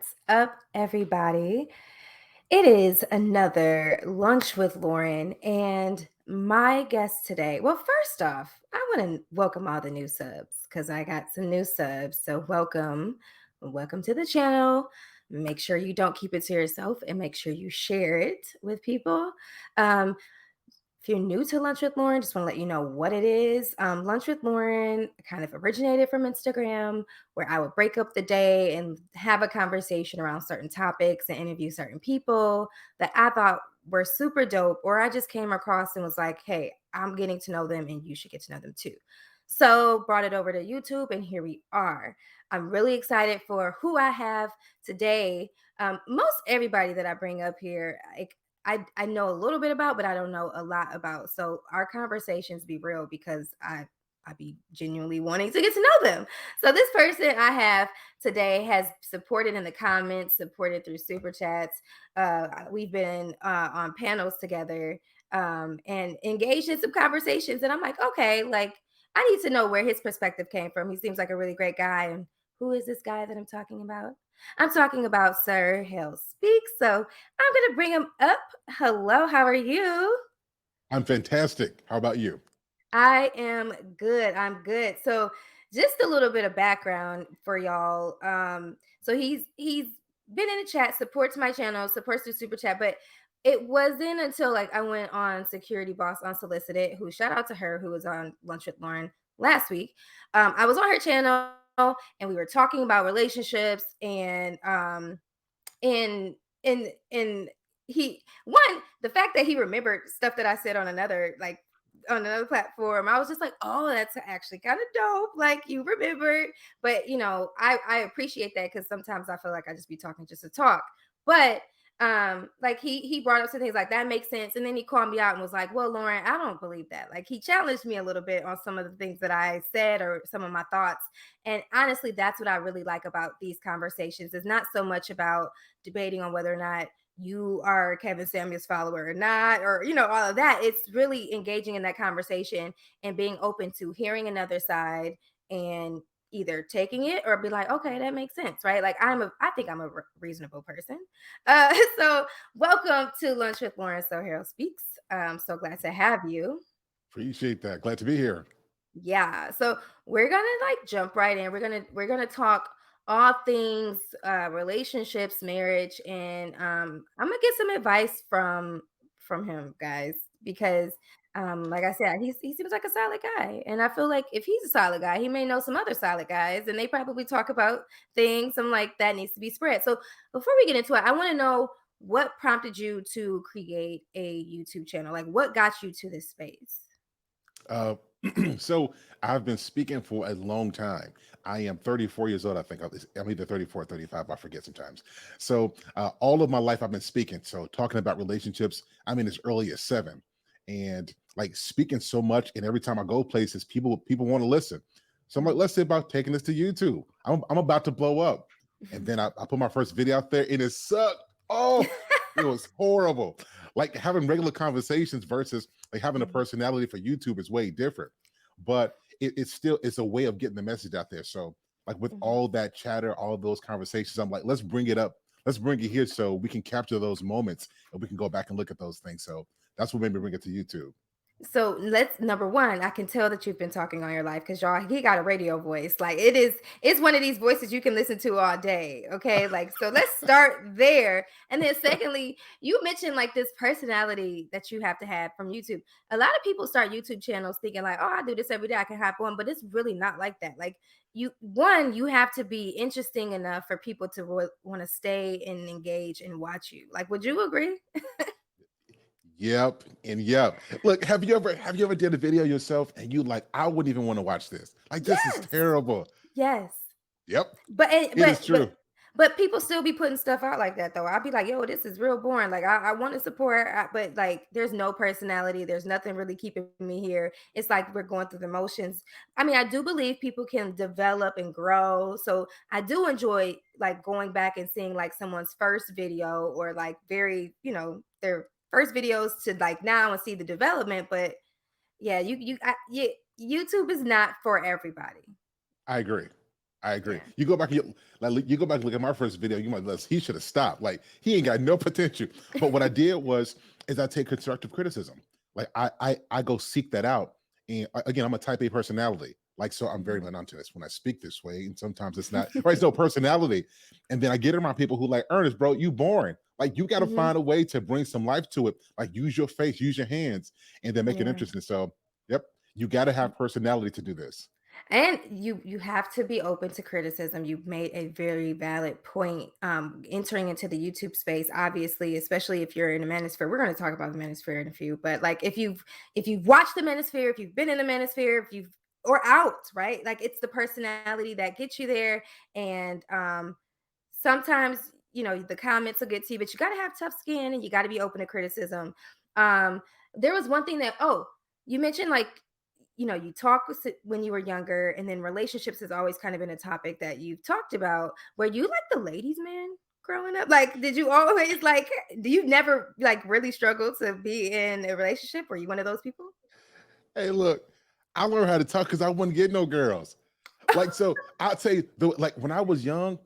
What's up, everybody? It is another Lunch with Lauren, and my guest today. Well, first off, I want to welcome all the new subs because I got some new subs. So, welcome to the channel. Make sure you don't keep it to yourself and make sure you share it with people. Um, if you're new to Lunch with Lauren, just want to let you know what it is. Lunch with Lauren kind of originated from Instagram, where I would break up the day and have a conversation around certain topics and interview certain people that I thought were super dope, or I just came across and was like, hey, I'm getting to know them and you should get to know them too. So brought it over to YouTube, and here we are. I'm really excited for who I have today. Most everybody that I bring up here, I know a little bit about, but I don't know a lot about. So our conversations be real because I be genuinely wanting to get to know them. So this person I have today has supported in the comments, supported through super chats. We've been on panels together and engaged in some conversations. And I'm like, okay, like I need to know where his perspective came from. He seems like a really great guy. And who is this guy that I'm talking about? I'm talking about Sir Hale Speaks. So I'm going to bring him up. Hello, how are you? I'm fantastic. How about you? I am good. I'm good. So just a little bit of background for y'all. So he's been in the chat, supports my channel, supports through super chat, but it wasn't until like I went on Security Boss Unsolicited, who shout out to her, who was on Lunch with Lauren last week. I was on her channel and we were talking about relationships and and he one the fact that he remembered stuff that I said on another platform. I was just like, oh, that's actually kind of dope, like you remembered. But I appreciate that because sometimes I feel like I just be talking just to talk. But like he brought up some things like that makes sense, and then he called me out and was like, well, Lauren, I don't believe that. Like he challenged me a little bit on some of the things that I said or some of my thoughts. And honestly, that's what I really like about these conversations. It's not so much about debating on whether or not you are Kevin Samuels follower or not, or all of that. It's really engaging in that conversation and being open to hearing another side and either taking it or be like, okay, that makes sense, right? Like I think I'm a reasonable person. So welcome to Lunch with Lauren Sohail Speaks. I'm so glad to have you. Appreciate that. Glad to be here. Yeah. So we're gonna like jump right in. We're gonna talk all things relationships, marriage, and I'm gonna get some advice from him, guys, because like I said, he seems like a solid guy. And I feel like if he's a solid guy, he may know some other solid guys, and they probably talk about things. I'm like, that needs to be spread. So before we get into it, I want to know what prompted you to create a YouTube channel? Like what got you to this space? Uh, so I've been speaking for a long time. I am 34 years old. I think I'm either 34 or 35. I forget sometimes. So all of my life I've been speaking. So talking about relationships, I mean, as early as 7, and like speaking so much. And every time I go places, people want to listen. So I'm like, let's say about taking this to YouTube. I'm about to blow up, and then I put my first video out there, and it sucked. Oh, it was horrible. Like having regular conversations versus like having a Mhm. personality for YouTube is way different, but it's a way of getting the message out there. So like with Mhm. all that chatter, all those conversations, I'm like, let's bring it up, let's bring it here so we can capture those moments and we can go back and look at those things. So that's what made me bring it to YouTube. So let's number one, I can tell that you've been talking all your life because y'all he got a radio voice. Like it's one of these voices you can listen to all day. Okay. Like, so let's start there. And then secondly, you mentioned like this personality that you have to have from YouTube. A lot of people start YouTube channels thinking like, oh, I do this every day, I can hop on, but it's really not like that. Like you have to be interesting enough for people to want to stay and engage and watch you. Like, would you agree? Yep, and yep. Look, have you ever did a video yourself and you like, I wouldn't even want to watch this. Like this is Yes. terrible. Yes. Yep, But eh, it is true. but people still be putting stuff out like that though. I'll be like, yo, this is real boring. Like I want to support, but like there's no personality. There's nothing really keeping me here. It's like we're going through the motions. I mean, I do believe people can develop and grow. So I do enjoy like going back and seeing like someone's first video or like their first videos to like now and see the development. But yeah, YouTube is not for everybody. I agree. I agree. Yeah. You go back, you go back and look at my first video. You might he should have stopped. Like he ain't got no potential. But what I did was is I take constructive criticism. Like I go seek that out. And again, I'm a type A personality. Like so, I'm very Mhm. monotonous when I speak this way, and sometimes it's not right. It's no personality, and then I get around people who like Ernest, bro. You boring. Like you got to Mhm. find a way to bring some life to it. Like use your face, use your hands, and then make it Yeah. interesting. So, yep, you got to have personality to do this. And you have to be open to criticism. You made a very valid point. Entering into the YouTube space, obviously, especially if you're in the Manosphere. We're going to talk about the Manosphere in a few, but like if you've watched the Manosphere, if you've been in the Manosphere, if you've or out, right? Like it's the personality that gets you there. And sometimes the comments will get to you, but you got to have tough skin and you got to be open to criticism. um there was one thing that, you mentioned, like, you talk when you were younger, and then relationships has always kind of been a topic that you've talked about. Were you like the ladies man growing up? Like, did you always like, do you never like really struggle to be in a relationship? Were you one of those people? Hey, look, I learned how to talk because I wouldn't get no girls. Like, so I'll tell you, like when I was young,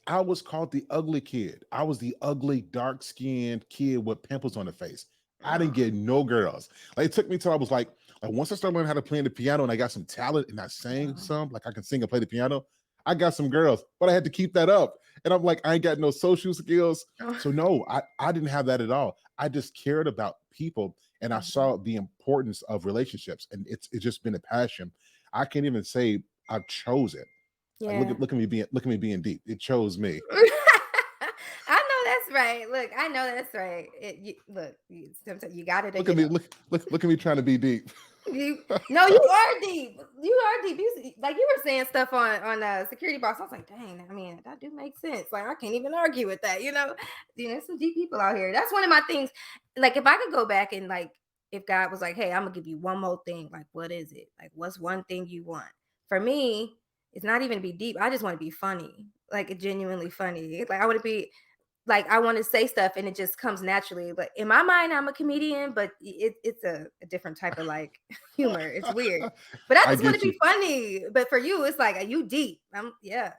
I was called the ugly kid. I was the ugly, dark-skinned kid with pimples on the face. I didn't Oh, get no girls. Like it took me till I was like once I started learning how to play the piano and I got some talent and I sang oh. some, like I can sing and play the piano. I got some girls, but I had to keep that up. And I'm like, I ain't got no social skills. Oh. So no, I didn't have that at all. I just cared about people and I Mhm. saw the importance of relationships. And it's just been a passion. I can't even say I've chose it. Like Yeah. look at me being deep. It chose me. I know that's right. Look, I know that's right. Look, sometimes you got it or Look you at me, don't. look at me trying to be deep. You No, you are deep. You are deep. Like you were saying stuff on security box. I was like, dang, I mean, that do make sense. Like I can't even argue with that. There's some deep people out here. That's one of my things. Like if I could go back and like if God was like, hey, I'm gonna give you one more thing, like what is it? Like what's one thing you want? For me, it's not even to be deep. I just want to be funny. Like genuinely funny. Like I want to be like I want to say stuff and it just comes naturally. But in my mind, I'm a comedian, but it's a different type of like humor. It's weird. But I I just want to get be you. funny. But for you, it's like, are you deep? Yeah,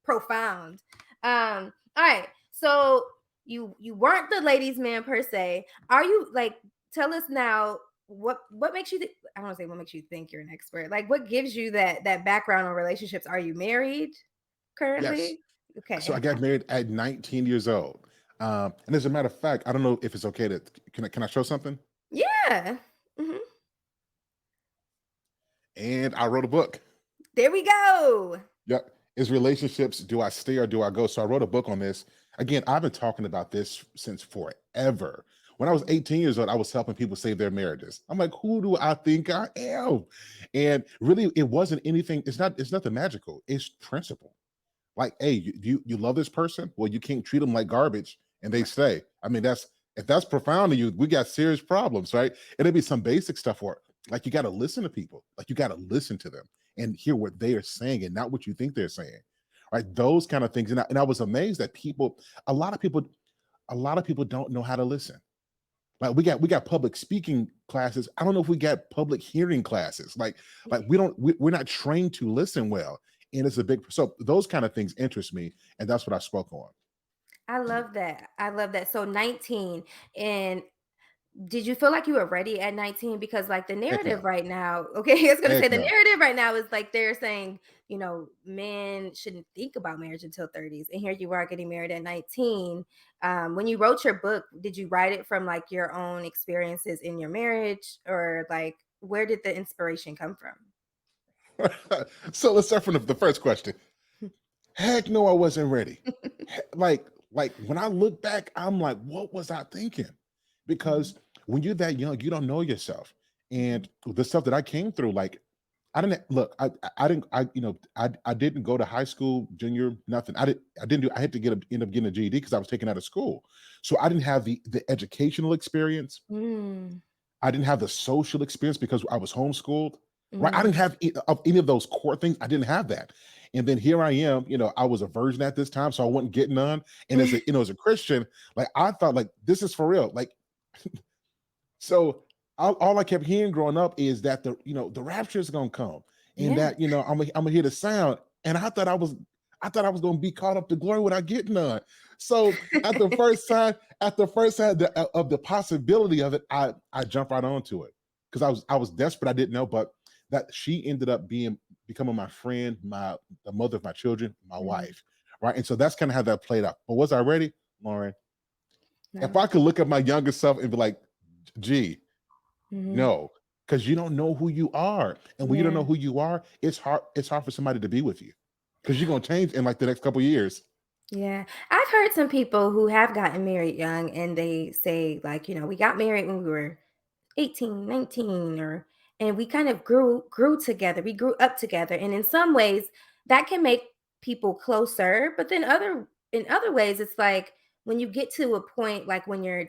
profound. All right. So you weren't the ladies' man per se. Are you like tell us now what makes you I don't want to say what makes you think you're an expert. Like what gives you that background on relationships? Are you married Yes. currently? So I Okay. got married at 19 years old. And as a matter of fact, I don't know if it's okay to can I show something? Yeah. Mhm. And I wrote a book. There we go. Yep. Is relationships, do I stay or do I go? So I wrote a book on this. Again, I've been talking about this since forever. When I was Mhm. 18 years old, I was helping people save their marriages. I'm like, who do I think I am? And really, it wasn't anything, it's nothing magical. It's principle. Like, hey, you love this person? Well, you can't treat them like garbage and they Right. stay. I mean, that's if that's profound to you, we got serious problems, right? It'll be some basic stuff for it. Like you got to listen to people, like you got to listen to them and hear what they are saying and not what you think they're saying. Right. Those kind of things. And I was amazed that a lot of people, a lot of people don't know how to listen. Like we got public speaking classes. I don't know if we got public hearing classes. Like we're not trained to listen well. And it's a big so those kind of things interest me, and that's what I spoke on. I love that. I love that. So 19, and did you feel like you were ready at 19? Because like the Heck narrative no. right now, okay, I was gonna say Heck the no. narrative right now is like they're saying, men shouldn't think about marriage until 30s. And here you are getting married at 19. When you wrote your book, did you write it from like your own experiences in your marriage, or like where did the inspiration come from? So let's start from the first question. Heck no, I wasn't ready. Like when I look back, I'm like, what was I thinking? Mhm, Because when you're that young, you don't know yourself. mhm, And the stuff that I came through, like I didn't look, I didn't, I didn't go to high school, junior, nothing. I didn't do, I had to end up getting a GED because I was taken out of school. So I didn't have the educational experience. mm, I didn't have the social experience because I was homeschooled, right? I didn't mm. have of any of those core things. I didn't have that. And then here I am, I was a virgin at this time, so I wasn't getting none. And as a Christian, like I thought, like this is for real. Like so, all I kept hearing growing up is that the rapture is gonna come, and Yeah. that I'm gonna hear the sound. and I thought I was gonna be caught up to glory without getting none. So at the first sign of the possibility of it, I jumped right onto it because I was desperate. I didn't know, but that she ended up becoming my friend, the mother of my children, my Mm, wife, right? And so that's kind of how that played out. But was I ready, Lauren? If no. I could look at my younger self and be like, "Gee, Mhm. no," because you don't know who you are, and when you don't know Yeah. who you are, it's hard for somebody to be with you because you're gonna change in like the next couple years. Yeah. I've heard some people who have gotten married young and they say like, we got married when we were 18, 19, or and we kind of grew together. We grew up together. And in some ways that can make people closer, but then in other ways it's like when you get to a point like when you're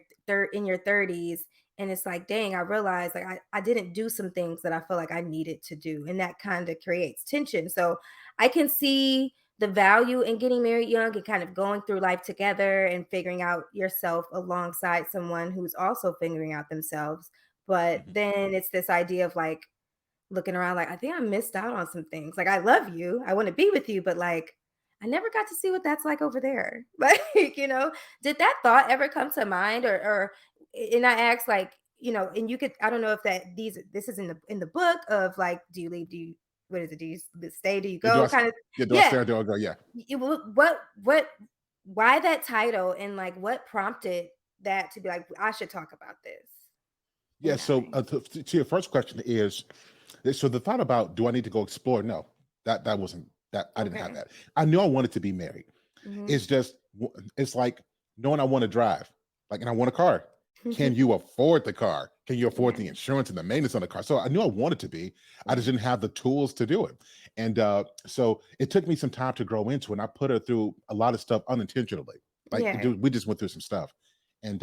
in your 30s and it's like, dang, I realized like I didn't do some things that I feel like I needed to do. And that kind of creates tension. So I can see the value in getting married young and kind of going through life together and figuring out yourself alongside someone who's also figuring out themselves. But Mhm. then it's this idea of like looking around like, I think I missed out on some things. Like, I love you, I want to be with you, but like, I never got to see what that's like over there. Like, did that thought ever come to mind? And I asked, like, and you could, I don't know if this is in the book of like, do you leave? Do you, what is it? Do you stay? Do you Yeah, do go? I Kind of, yeah, do I yeah. stare, do I go, yeah. Why that title and like what prompted that to be like, I should talk about this in Yeah, that so, way? to your first question is, so the thought about, "Do I need to go explore?" No, that wasn't that I didn't have Okay. that. I knew I wanted to be married. Hmm. It's just it's like knowing I wanna drive, like, and I want a car. Can you afford the car? Can you afford Yeah. the insurance and the maintenance on the car? So I knew I wanted to be, I just Yeah. didn't have the tools to do it, and, so it took me some time to grow into it, and I put her through a lot of stuff unintentionally, like, Yeah. we just went through some stuff, and,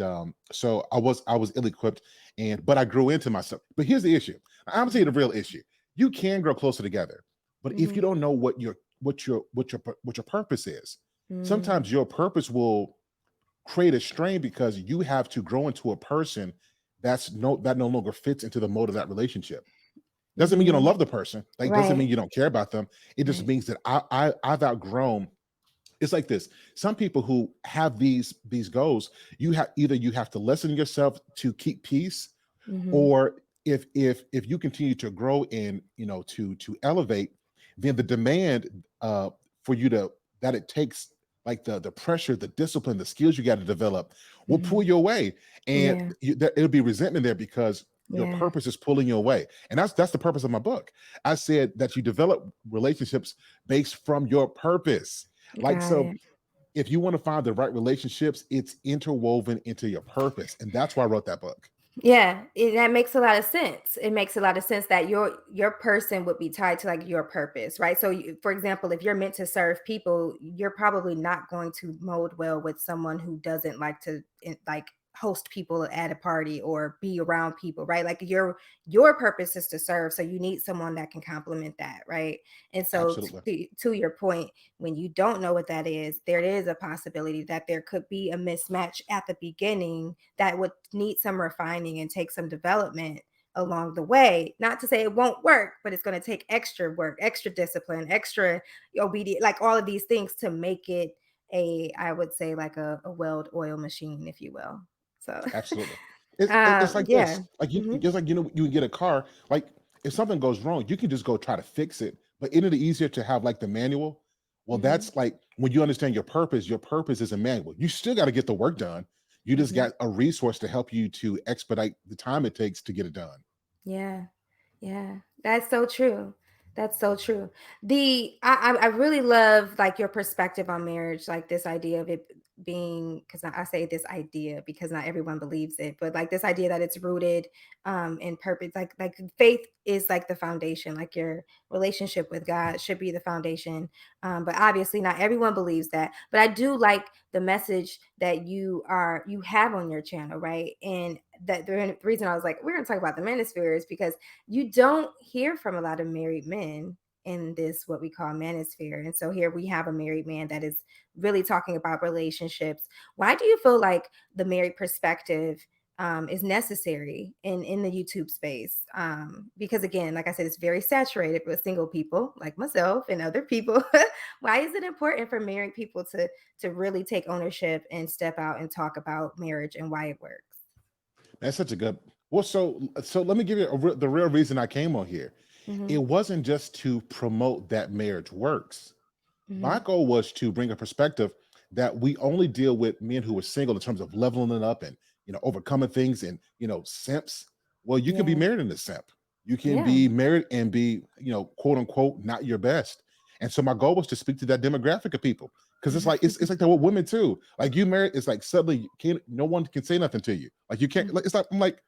so I was ill-equipped, but I grew into myself. But here's the issue, I'm gonna tell you the Mhm. real issue. You can grow closer together, but if you Mhm. don't know what your purpose is, Mm. sometimes your purpose will create a strain because you have to grow into a person that no longer fits into the mode of that relationship. Doesn't mean you don't Mhm. love the person. Like doesn't mean Right. you don't care about them. It just Right. means that I've outgrown. It's like this. Some people who have these goals, you have to lessen yourself to keep peace, Mhm. or if you continue to grow and to elevate, then the demand for you to that it takes, like the pressure, the discipline, the skills you got to develop will pull Mhm. you away, and Yeah. it'll be resentment there because your Yeah. purpose is pulling you away, and that's the purpose of my book. I said that you develop relationships based from your purpose, like Got so it. if you want to find the right relationships, it's interwoven into your purpose, and that's why I wrote that book. Yeah, that makes a lot of sense. It makes a lot of sense that your person would be tied to like your purpose, right? So, for example, if you're meant to serve people, you're probably not going to mold well with someone who doesn't like to like host people at a party or be around people, right? Like your purpose is to serve, so you need someone that can complement that, right? And so, Absolutely. to your point, when you don't know what that is, there is a possibility that there could be a mismatch at the beginning that would need some refining and take some development along the way. Not to say it won't work, but it's going to take extra work, extra discipline, extra obedience, like all of these things to make it I would say like a well oiled machine, if you will. So, Absolutely. It's like yeah. this. Like Hmm. just like you can get a car. Like if something goes wrong, you can just go try to fix it. But isn't it easier to have like the manual? Well, Hmm. that's like when you understand your purpose is a manual. You still got to get the work done. You just Hmm. got a resource to help you to expedite the time it takes to get it done. Yeah. Yeah, that's so true. That's so true. I really love like your perspective on marriage, like this idea of it being, because I say this idea because not everyone believes it, but like this idea that it's rooted in purpose, like faith is like the foundation, like your relationship with God should be the foundation. But obviously not everyone believes that. But I do like the message that you have on your channel, right? And that the reason I was like, we're gonna talk about the manosphere is because you don't hear from a lot of married men in this what we call manosphere. And so here we have a married man that is really talking about relationships. Why do you feel like the married perspective is necessary in the YouTube space, because again, like I said, it's very saturated with single people like myself and other people. Why is it important for married people to really take ownership and step out and talk about marriage and why it works? That's such a good. Well, so let me give you the real reason I came on here. It Hmm. wasn't just to promote that marriage works. My Hmm. goal was to bring a perspective that we only deal with men who are single in terms of leveling it up and overcoming things and simps. Well, you can be Yeah. married in a simp. You can Yeah. be married and be quote unquote not your best. And so my goal was to speak to that demographic of people because it's like that with women too. Like you married, it's like suddenly you can't, no one can say nothing to you. Like you can't. Like, it's like I'm like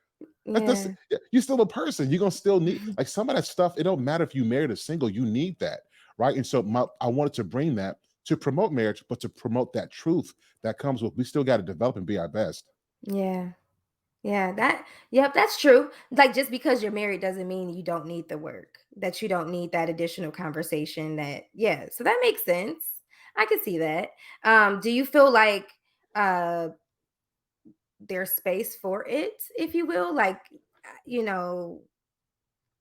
that's Yeah. yeah, you're still a person. You're gonna still need like some of that stuff. It don't matter if you married or single, you need that, right? And so I wanted to bring that to promote marriage, but to promote that truth that comes with we still got to develop and be our best. Yeah. Yeah, yep, that's true. Like just because you're married doesn't mean you don't need the work, that you don't need that additional conversation that yeah, so that makes sense. I can see that. Do you feel like uh there's space for it, if you will? Like you know,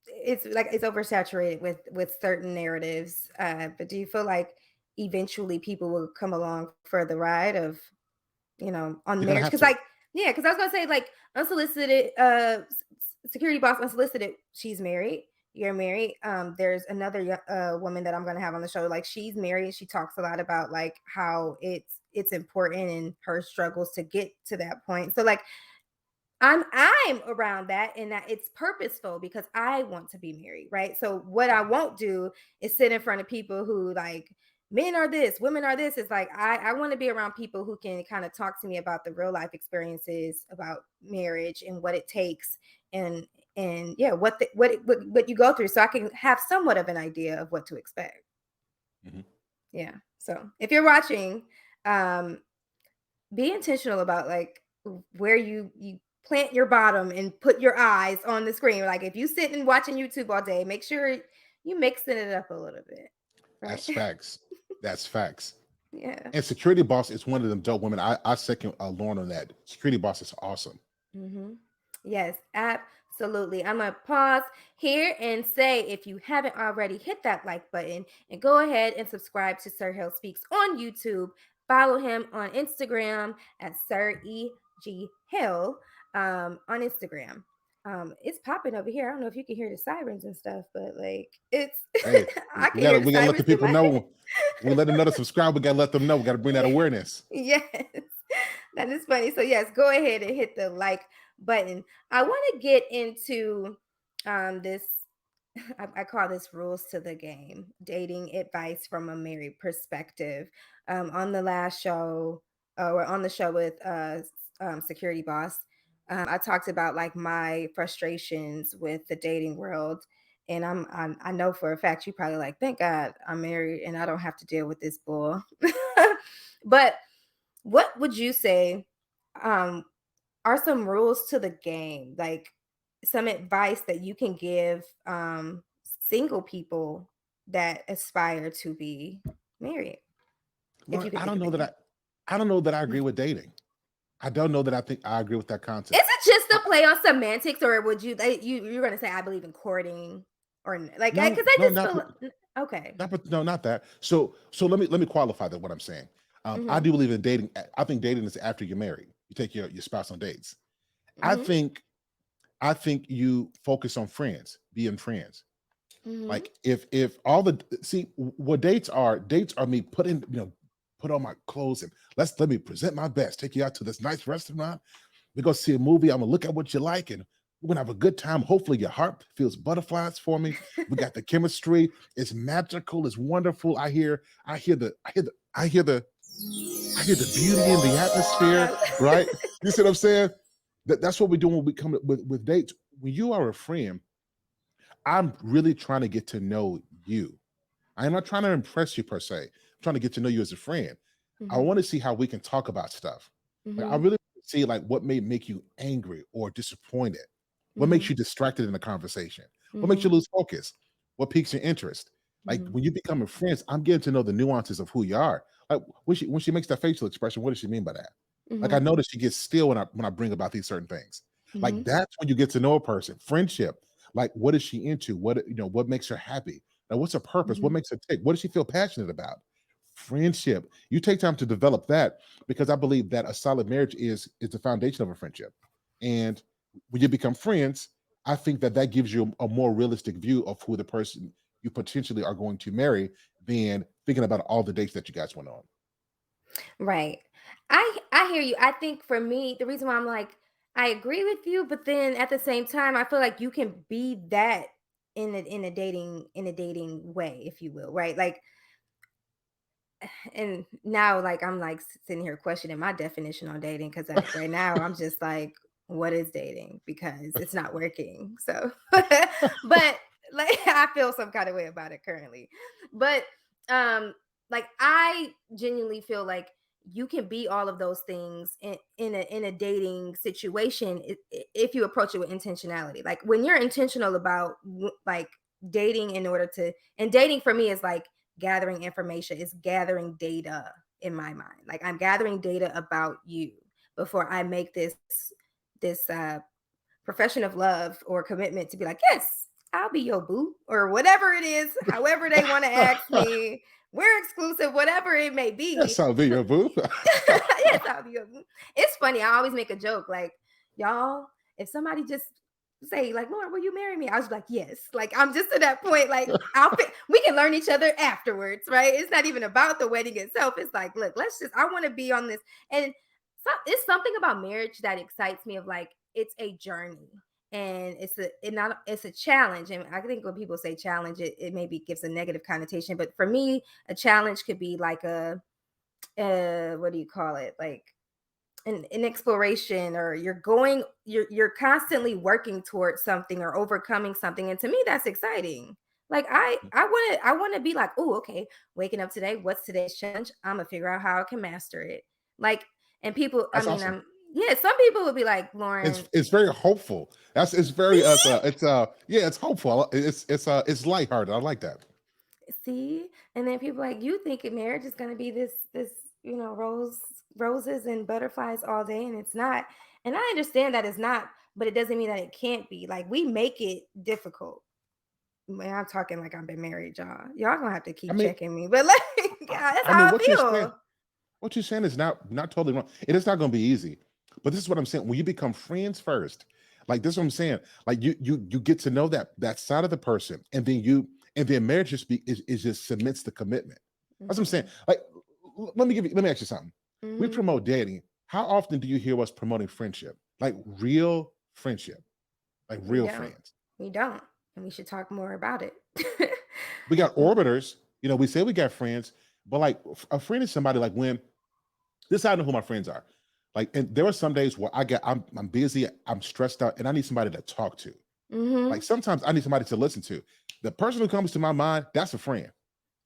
it's like it's oversaturated with certain narratives. But do you feel like eventually people will come along for the ride of on You're gonna marriage? have Because to. like, yeah, because I was gonna say like unsolicited, security boss unsolicited. She's married. You're married. There's another woman that I'm gonna have on the show. Like she's married. And she talks a lot about like how it's important and her struggles to get to that point. So like I'm around that and that it's purposeful because I want to be married, right? So what I won't do is sit in front of people who like men are this, women are this. It's like I want to be around people who can kind of talk to me about the real life experiences about marriage and what it takes and yeah, what you go through so I can have somewhat of an idea of what to expect. Mhm. Yeah. So if you're watching, um be intentional about like where you plant your bottom and put your eyes on the screen. Like if you sit and watching YouTube all day, make sure you mixing it up a little bit, right? That's facts. That's facts. Yeah. And security boss is one of them dope women. I second Lauren on that. Security boss is awesome. Hmm. Yes, absolutely. I'm gonna pause here and say if you haven't already, hit that like button and go ahead and subscribe to Sir Hill Speaks on YouTube. Follow him on Instagram at Sir E.G. Hill on Instagram. It's popping over here. I don't know if you can hear the sirens and stuff, but like it's Hey, I can hear the we gotta let the sirens through people my know. We head. let another subscribe. We gotta let them know. We gotta bring that Yeah. awareness. Yes. That is funny. So yes, go ahead and hit the like button. I want to get into this I call this rules to the game, dating advice from a married perspective. On the last show, or on the show with security boss, I talked about like my frustrations with the dating world. And I know for a fact you probably like, thank God I'm married and I don't have to deal with this bull. But what would you say um, are some rules to the game? Like some advice that you can give single people that aspire to be married, if Lauren, you can think of any. I don't know that I agree Mhm. with dating. I don't know that I think I agree with that Is concept. it just I, a play on semantics, or would you you're gonna say I believe in courting, or like no, because I no, just not feel okay. no, not that. So let me qualify that what I'm saying. I Mm-hmm. do believe in dating. I think dating is after you're married. You take your spouse on dates. I Mm-hmm. think I think you focus on friends, being friends. Mm-hmm. Like if all the see what dates are me putting put on my clothes and let me present my best. Take you out to this nice restaurant. We go see a movie. I'm gonna look at what you like, and we're gonna have a good time. Hopefully, your heart feels butterflies for me. We got the chemistry. It's magical. It's wonderful. I hear the beauty in the atmosphere. Right? You see what I'm saying? That's what we're doing when we come with dates. When you are a friend, I'm really trying to get to know you. I'm not trying to impress you per se. I'm trying to get to know you as a friend. I Mm-hmm. want to see how we can talk about stuff. Like I Mm-hmm. really see like what may make you angry or disappointed. What makes Mm-hmm. you distracted in the conversation? What makes Mm-hmm. you lose focus? What piques your interest? Like Mm-hmm. when you become friends, I'm getting to know the nuances of who you are. Like when she makes that facial expression, what does she mean by that? Like, I Mhm. notice she gets still when I bring about these certain things. Like, Mhm. that's when you get to know a person. Friendship, like, what is she into? What makes her happy? Now, what's her purpose? What Mhm. makes her tick? What does she feel passionate about? Friendship. You take time to develop that because I believe that a solid marriage is the foundation of a friendship. And when you become friends, I think that that gives you a more realistic view of who the person you potentially are going to marry than thinking about all the dates that you guys went on. Right. I hear you. I think for me, the reason why I'm like, I agree with you, but then at the same time, I feel like you can be that in a dating way, if you will, right? Like, and now like I'm like sitting here questioning my definition on dating because right now I'm just like, what is dating? Because it's not working. So, but like I feel some kind of way about it currently. But um, like I genuinely feel like you can be all of those things in a dating situation if you approach it with intentionality. Like when you're intentional about like dating in order to, and dating for me is like gathering information, is gathering data in my mind. Like I'm gathering data about you before I make this profession of love or commitment to be like, yes, I'll be your boo or whatever it is, however they want to ask me. We're exclusive, whatever it may Yes, be. I'll be your boo. Yes, I'll be your boo. It's funny. I always make a joke like, y'all, if somebody just say like, Lauren, will you marry me? I was like, yes. Like I'm just to that point. Like we can learn each other afterwards, right? It's not even about the wedding itself. It's like, look, let's just. I want to be on this, and it's something about marriage that excites me. Of like, it's a journey, and it's a challenge. And I think when people say challenge, it maybe gives a negative connotation. But for me, a challenge could be like a what do you call it? Like an exploration, or you're constantly working towards something or overcoming something, and to me that's exciting. Like I want to be like, oh, okay, waking up today, what's today's challenge? I'm gonna figure out how I can master it. Like, and people, I That's mean, awesome. I'm yeah, some people would be like, It's Lauren, it's very hopeful. It's very see, yeah, it's hopeful. It's lighthearted. I like that. see, and then people like, you think marriage is gonna be this roses and butterflies all day, and it's not. And I understand that it's not, but it doesn't mean that it can't be. Like we make it difficult. Man, I'm talking like I've been married, y'all. Y'all gonna have to I keep mean, checking me, but like, yeah, that's I how mean, I feel. what you're saying is not totally wrong. It is not going to be easy, but this is what I'm saying. When you become friends first, like this, is what I'm saying. Like you get to know that side of the person, and then marriage is just cements the commitment. That's what I'm saying. Hmm. Like, let me ask you something. We Hmm. promote dating. How often do you hear us promoting friendship? Like real friendship, like We real don't. friends. We don't. And we should talk more about it. We got Mm, orbiters. We say we got friends, but like a friend is somebody like when this is how I know who my friends are. Like, and there are some days where I'm busy, I'm stressed out, and I need somebody to talk to. Like mhm. sometimes I need somebody to listen to. The person who comes to my mind, that's a friend.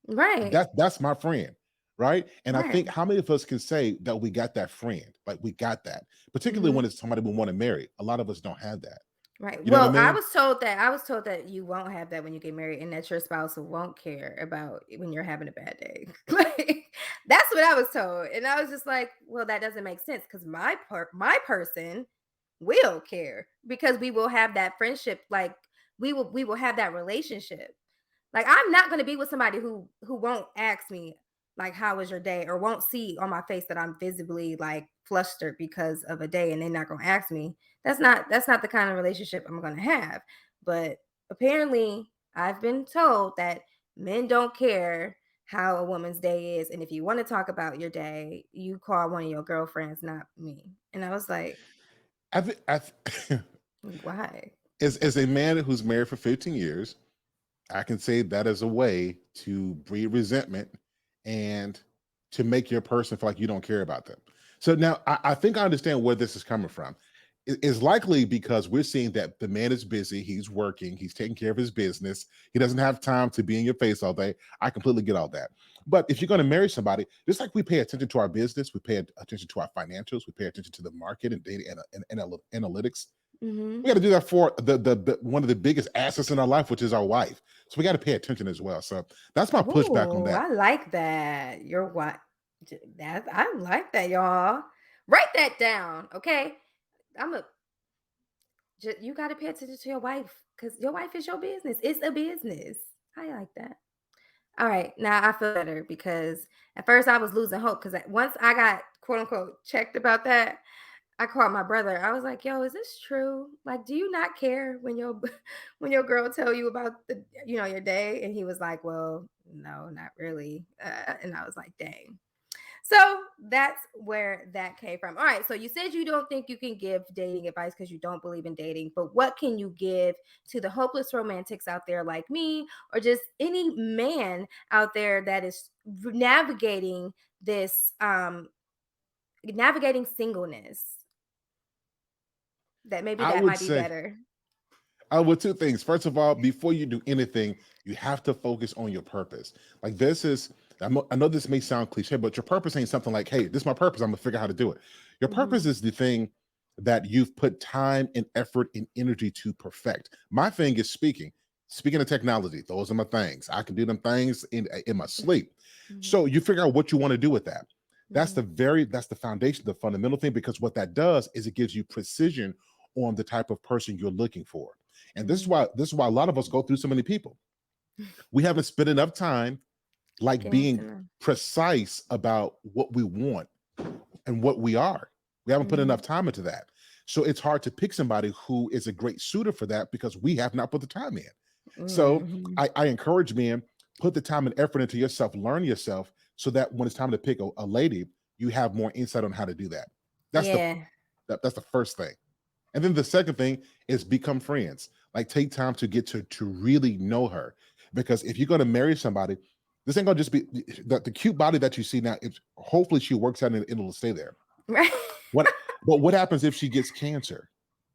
Right. That's my friend, right? And I think Right. how many of us can say that we got that friend? Like we got that, particularly when Mhm. it's somebody we want to marry. A lot of us don't have that. Right. You know what I Well, mean? I was told that you won't have that when you get married, and that your spouse won't care about when you're having a bad day. Like that's what I was told. And I was just like, well, that doesn't make sense because my person will care because we will have that friendship. Like we will have that relationship. Like I'm not going to be with somebody who won't ask me like how was your day, or won't see on my face that I'm visibly like flustered because of a day, and they're not going to ask me. That's not the kind of relationship I'm going to have. But apparently I've been told that men don't care how a woman's day is, and if you want to talk about your day, you call one of your girlfriends, not me. And I was like, why? As a man who's married for 15 years, I can say that is a way to breed resentment and to make your person feel like you don't care about them. So now I think I understand where this is coming from. It's likely because we're seeing that the man is busy, he's working, he's taking care of his business, he doesn't have time to be in your face all day. I completely get all that. But if you're going to marry somebody, just like we pay attention to our business, we pay attention to our financials, we pay attention to the market and data and analytics, we Mhm. got to do that for the one of the biggest assets in our life, which is our wife. So we got to pay attention as well. So that's my pushback on Ooh, that. I like that. You're what? That I like that, y'all. Write that down, okay? I'm a you got to pay attention to your wife because your wife is your business. It's a business. I like that. All right, now I feel better because at first I was losing hope because once I got quote unquote checked about that, I called my brother. I was like, "Yo, is this true? Like, do you not care when your when your girl tell you about the your day?" And he was like, "Well, no, not really." And I was like, "Dang." So that's where that came from. All right. So you said you don't think you can give dating advice because you don't believe in dating, but what can you give to the hopeless romantics out there like me, or just any man out there that is navigating this, navigating singleness? That maybe I that would might be say better. well, two things. First of all, before you do anything, you have to focus on your purpose. Like this is, I know this may sound cliche, but your purpose ain't something like, hey, this is my purpose. I'm gonna figure out how to do it. Your purpose Hmm. is the thing that you've put time and effort and energy to perfect. My thing is speaking. Speaking of technology, those are my things. I can do them things in my sleep. Hmm. So you figure out what you want to do with that. Hmm. That's the foundation, the fundamental thing, because what that does is it gives you precision on the type of person you're looking for. And Hmm. this is why a lot of us go through so many people. We haven't spent enough time like Getting to being know. precise about what we want and what we are. We haven't put Hmm. enough time into that. So it's hard to pick somebody who is a great suitor for that because we have not put the time in. So Hmm. I encourage men, put the time and effort into yourself, learn yourself so that when it's time to pick a lady, you have more insight on how to do that. That's the Yeah. that's the first thing. And then the second thing is become friends. Like take time to get to really know her. Because if you're gonna marry somebody, this ain't gonna just be the cute body that you see now. It's hopefully she works out and it'll stay there. Right. What but what happens if she gets cancer?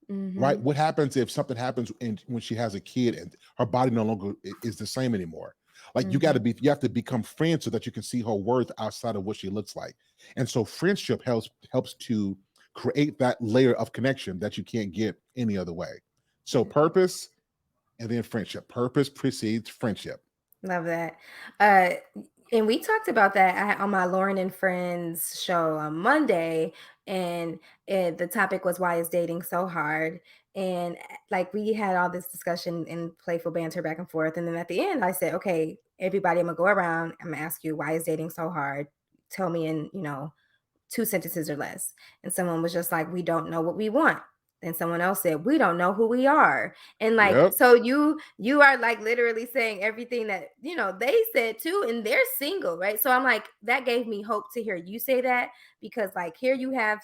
Right? Hmm. What happens if something happens and when she has a kid and her body no longer is the same anymore? Like Hmm. you have to become friends so that you can see her worth outside of what she looks like. And so friendship helps to create that layer of connection that you can't get any other way. So purpose and then friendship. Purpose precedes friendship. Love that. Uh, and we talked about that on my Lauren and Friends show on Monday, and the topic was why is dating so hard? And like we had all this discussion and playful banter back and forth, and then at the end, I said, "Okay, everybody, I'm gonna go around. I'm gonna ask you why is dating so hard? Tell me in 2 sentences or less." And someone was just like, "We don't know what we want." And someone else said, "We don't know who we are." And like, Yep. so you are like literally saying everything that they said too, and they're single, right? So I'm like, that gave me hope to hear you say that, because like here you have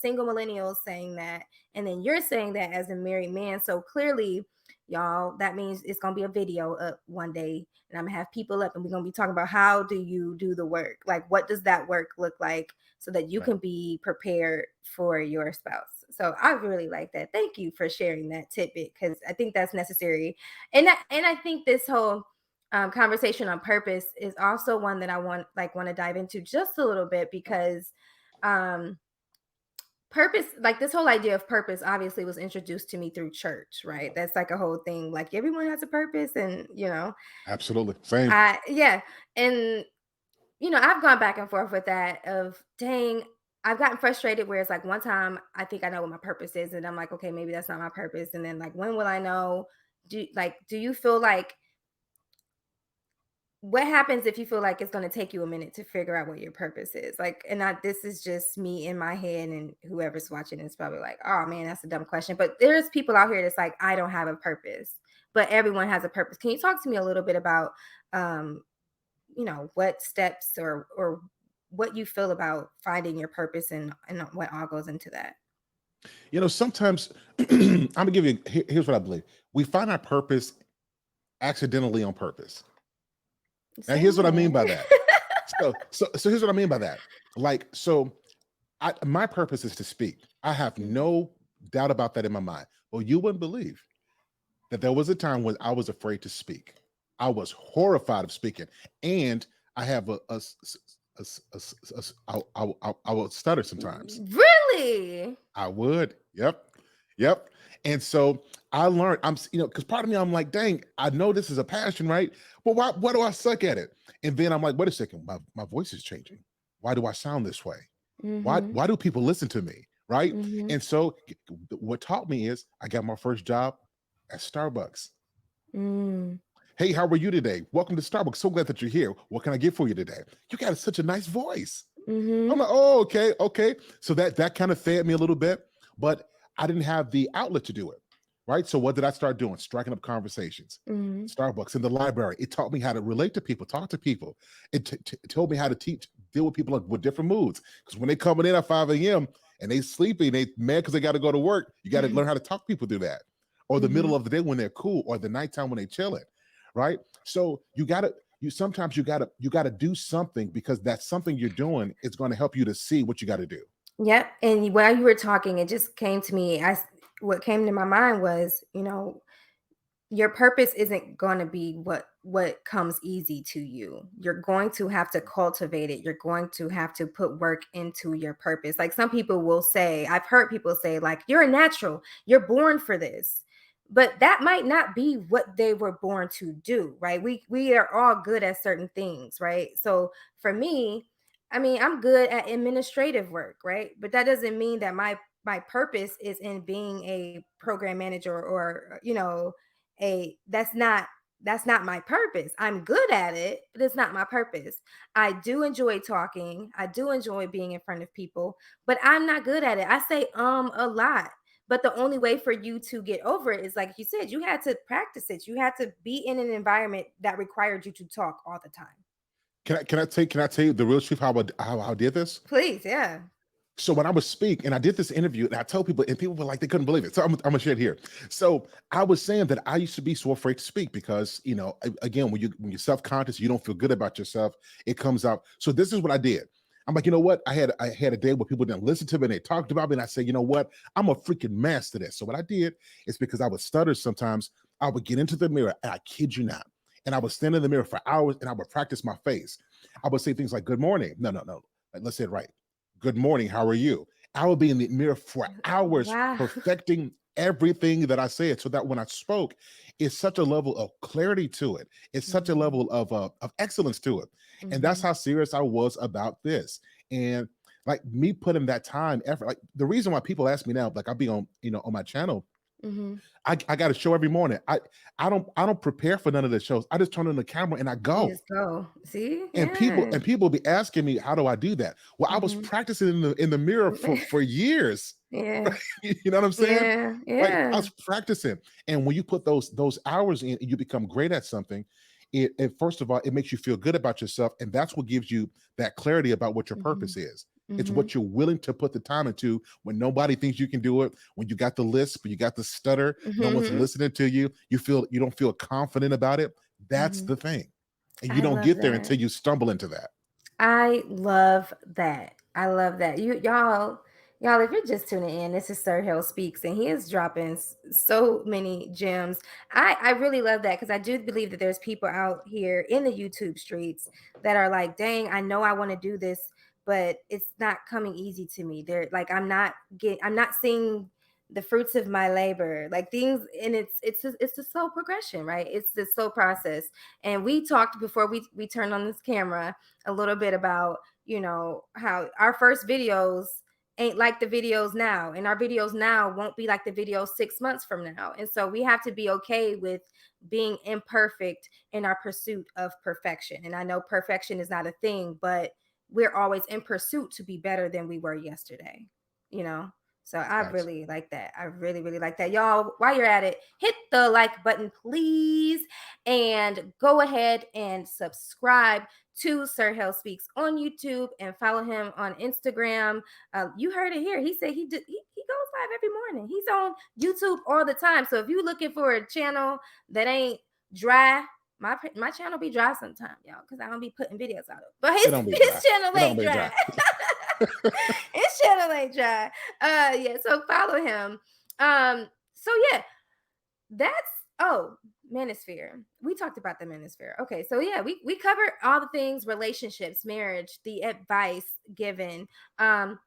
single millennials saying that, and then you're saying that as a married man. So clearly, y'all, that means it's gonna be a video up one day, and I'm gonna have people up, and we're gonna be talking about how do you do the work, like what does that work look like, so that you Right. can be prepared for your spouse. So I really like that. Thank you for sharing that tidbit, because I think that's necessary. And I think this whole conversation on purpose is also one that I want to dive into just a little bit, because um, purpose, like this whole idea of purpose, obviously was introduced to me through church, right? That's like a whole thing. Like everyone has a purpose, and Absolutely. Same. I yeah, and I've gone back and forth with that of, dang, I've gotten frustrated where it's like one time I think I know what my purpose is, and I'm like, okay, maybe that's not my purpose. And then like, when will I know? Do you feel like, what happens if you feel like it's going to take you a minute to figure out what your purpose is? Like, and this is just me in my head, and whoever's watching is probably like, oh man, that's a dumb question. But there's people out here that's like, I don't have a purpose, but everyone has a purpose. Can you talk to me a little bit about um what steps, or what you feel about finding your purpose, and what all goes into that? Sometimes I'm gonna give you here's what I believe. We find our purpose accidentally on purpose. Now, Say here's what I mean that. by that. So here's what I mean by that. Like, so my purpose is to speak. I have Mhm. no doubt about that in my mind. Well, you wouldn't believe that there was a time when I was afraid to speak. I was horrified of speaking, and I have I would stutter sometimes. Really? I would. Yep. Yep. And so I learned, because part of me, I'm like, dang, I know this is a passion, right? But why do I suck at it? And then I'm like, wait a second, my voice is changing. Why do I sound this way? Mhm. Why do people listen to me? Right. Mhm. And so what taught me is I got my first job at Starbucks. Mm. Hey, how are you today? Welcome to Starbucks. So glad that you're here. What can I get for you today? You got such a nice voice. I'm Mhm. like, oh, okay, okay. So that kind of fed me a little bit, but I didn't have the outlet to do it. Right. So what did I start doing? Striking up conversations. Mhm. Starbucks in the library. It taught me how to relate to people, talk to people. It told me how to deal with people with different moods. Because when they coming in at 5 a.m. and they sleepy, they mad because they got to go to work. You got to learn how to talk people through that. Or the middle Mhm. of the day when they're cool, or the nighttime when they chilling. Right. So you sometimes you gotta do something because that something you're doing is going to help you to see what you got to do. Yep, and while you were talking, it just came to me, what came to my mind was, your purpose isn't going to be what comes easy to you. You're going to have to cultivate it. You're going to have to put work into your purpose. Like some people will say, I've heard people say like you're a natural, you're born for this. But that might not be what they were born to do, right? We are all good at certain things, right? So for me, I mean, I'm good at administrative work, right? But that doesn't mean that my purpose is in being a program manager or a that's not my purpose. I'm good at it, but it's not my purpose. I do enjoy talking. I do enjoy being in front of people, but I'm not good at it. I say a lot. But the only way for you to get over it is like you said, you had to practice it. You had to be in an environment that required you to talk all the time. Can I tell you the real truth how I did this? Please, yeah. So when I would speak, and I did this interview, and I told people, and people were like, they couldn't believe it. So I'm gonna share it here. So I was saying that I used to be so afraid to speak because, again, when you're self conscious, you don't feel good about yourself. It comes out. So this is what I did. I'm like, you know what? I had a day where people didn't listen to me and they talked about me, and I said, you know what? I'm a freaking master this. So what I did is because I would stutter sometimes, I would get into the mirror, and I kid you not, and I would stand in the mirror for hours, and I would practice my face. I would say things like, "Good morning." No, no, no. Let's say it right. Good morning. How are you? I would be in the mirror for hours Wow. perfecting everything that I said so that when I spoke, it's such a level of clarity to it. It's such a Mhm. level of excellence to it. And that's Mhm. how serious I was about this. And like me putting that time, effort, like the reason why people ask me now, like I'll be on, on my channel, Mhm. I got a show every morning. I don't prepare for none of the shows. I just turn on the camera and I You go. just go. See? And people Yeah. and people be asking me, how do I do that? Well, I was Mhm. practicing in the mirror for years. Yeah. You know what I'm saying? Yeah. Like I Yeah. was practicing. And when you put those hours in and you become great at something, it first of all, it makes you feel good about yourself. And that's what gives you that clarity about what your purpose Mhm. is. It's Mhm. what you're willing to put the time into when nobody thinks you can do it, when you got the lisp, but you got the stutter, no one's Mhm. listening to you, you don't feel confident about it. That's Mhm. the thing. And you I don't love get there that. until you stumble into that. I love that. I love that. Y'all, if you're just tuning in, this is Sir Hill Speaks, and he is dropping so many gems. I really love that because I do believe that there's people out here in the YouTube streets that are like, dang, I know I want to do this, but it's not coming easy to me. They're like, I'm not seeing the fruits of my labor, like things, and it's a slow progression, right? It's the slow process. And we talked before we turned on this camera a little bit about how our first videos ain't like the videos now, and our videos now won't be like the videos 6 months from now. And so we have to be okay with being imperfect in our pursuit of perfection. And I know perfection is not a thing, but we're always in pursuit to be better than we were yesterday you know so I Facts. really like that. I really, really like that. Y'all, while you're at it, hit the like button, please, and go ahead and subscribe to Sir Hell Speaks on YouTube and follow him on Instagram. You heard it here. He said he goes live every morning. He's on YouTube all the time. So if you're looking for a channel that ain't dry, my channel be dry sometime, y'all, because I don't be putting videos out of. But It don't be his dry. channel It don't ain't be dry. dry. His channel ain't dry. Yeah. So follow him. So yeah, that's oh Manosphere. We talked about the Manosphere. Okay, so yeah, we covered all the things: relationships, marriage, the advice given. Um,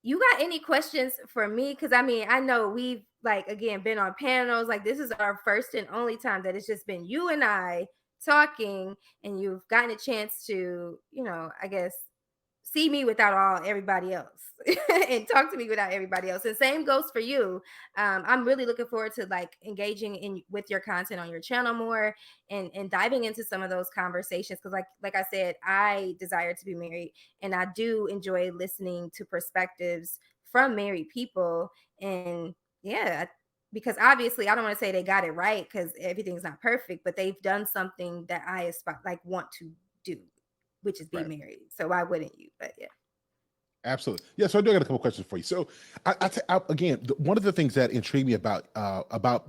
you got any questions for me? Because I mean, I know we've like again been on panels. Like this is our first and only time that it's just been you and I talking, and you've gotten a chance to, I guess see me without all everybody else and talk to me without everybody else. And same goes for you. I'm really looking forward to like engaging in with your content on your channel more and diving into some of those conversations because like I said, I desire to be married and I do enjoy listening to perspectives from married people. And yeah, because obviously I don't want to say they got it right because everything's not perfect, but they've done something that I aspire like want to do, which is be Right. married. So why wouldn't you? But yeah. Absolutely. Yeah. So I do got a couple questions for you. So again, one of the things that intrigued me about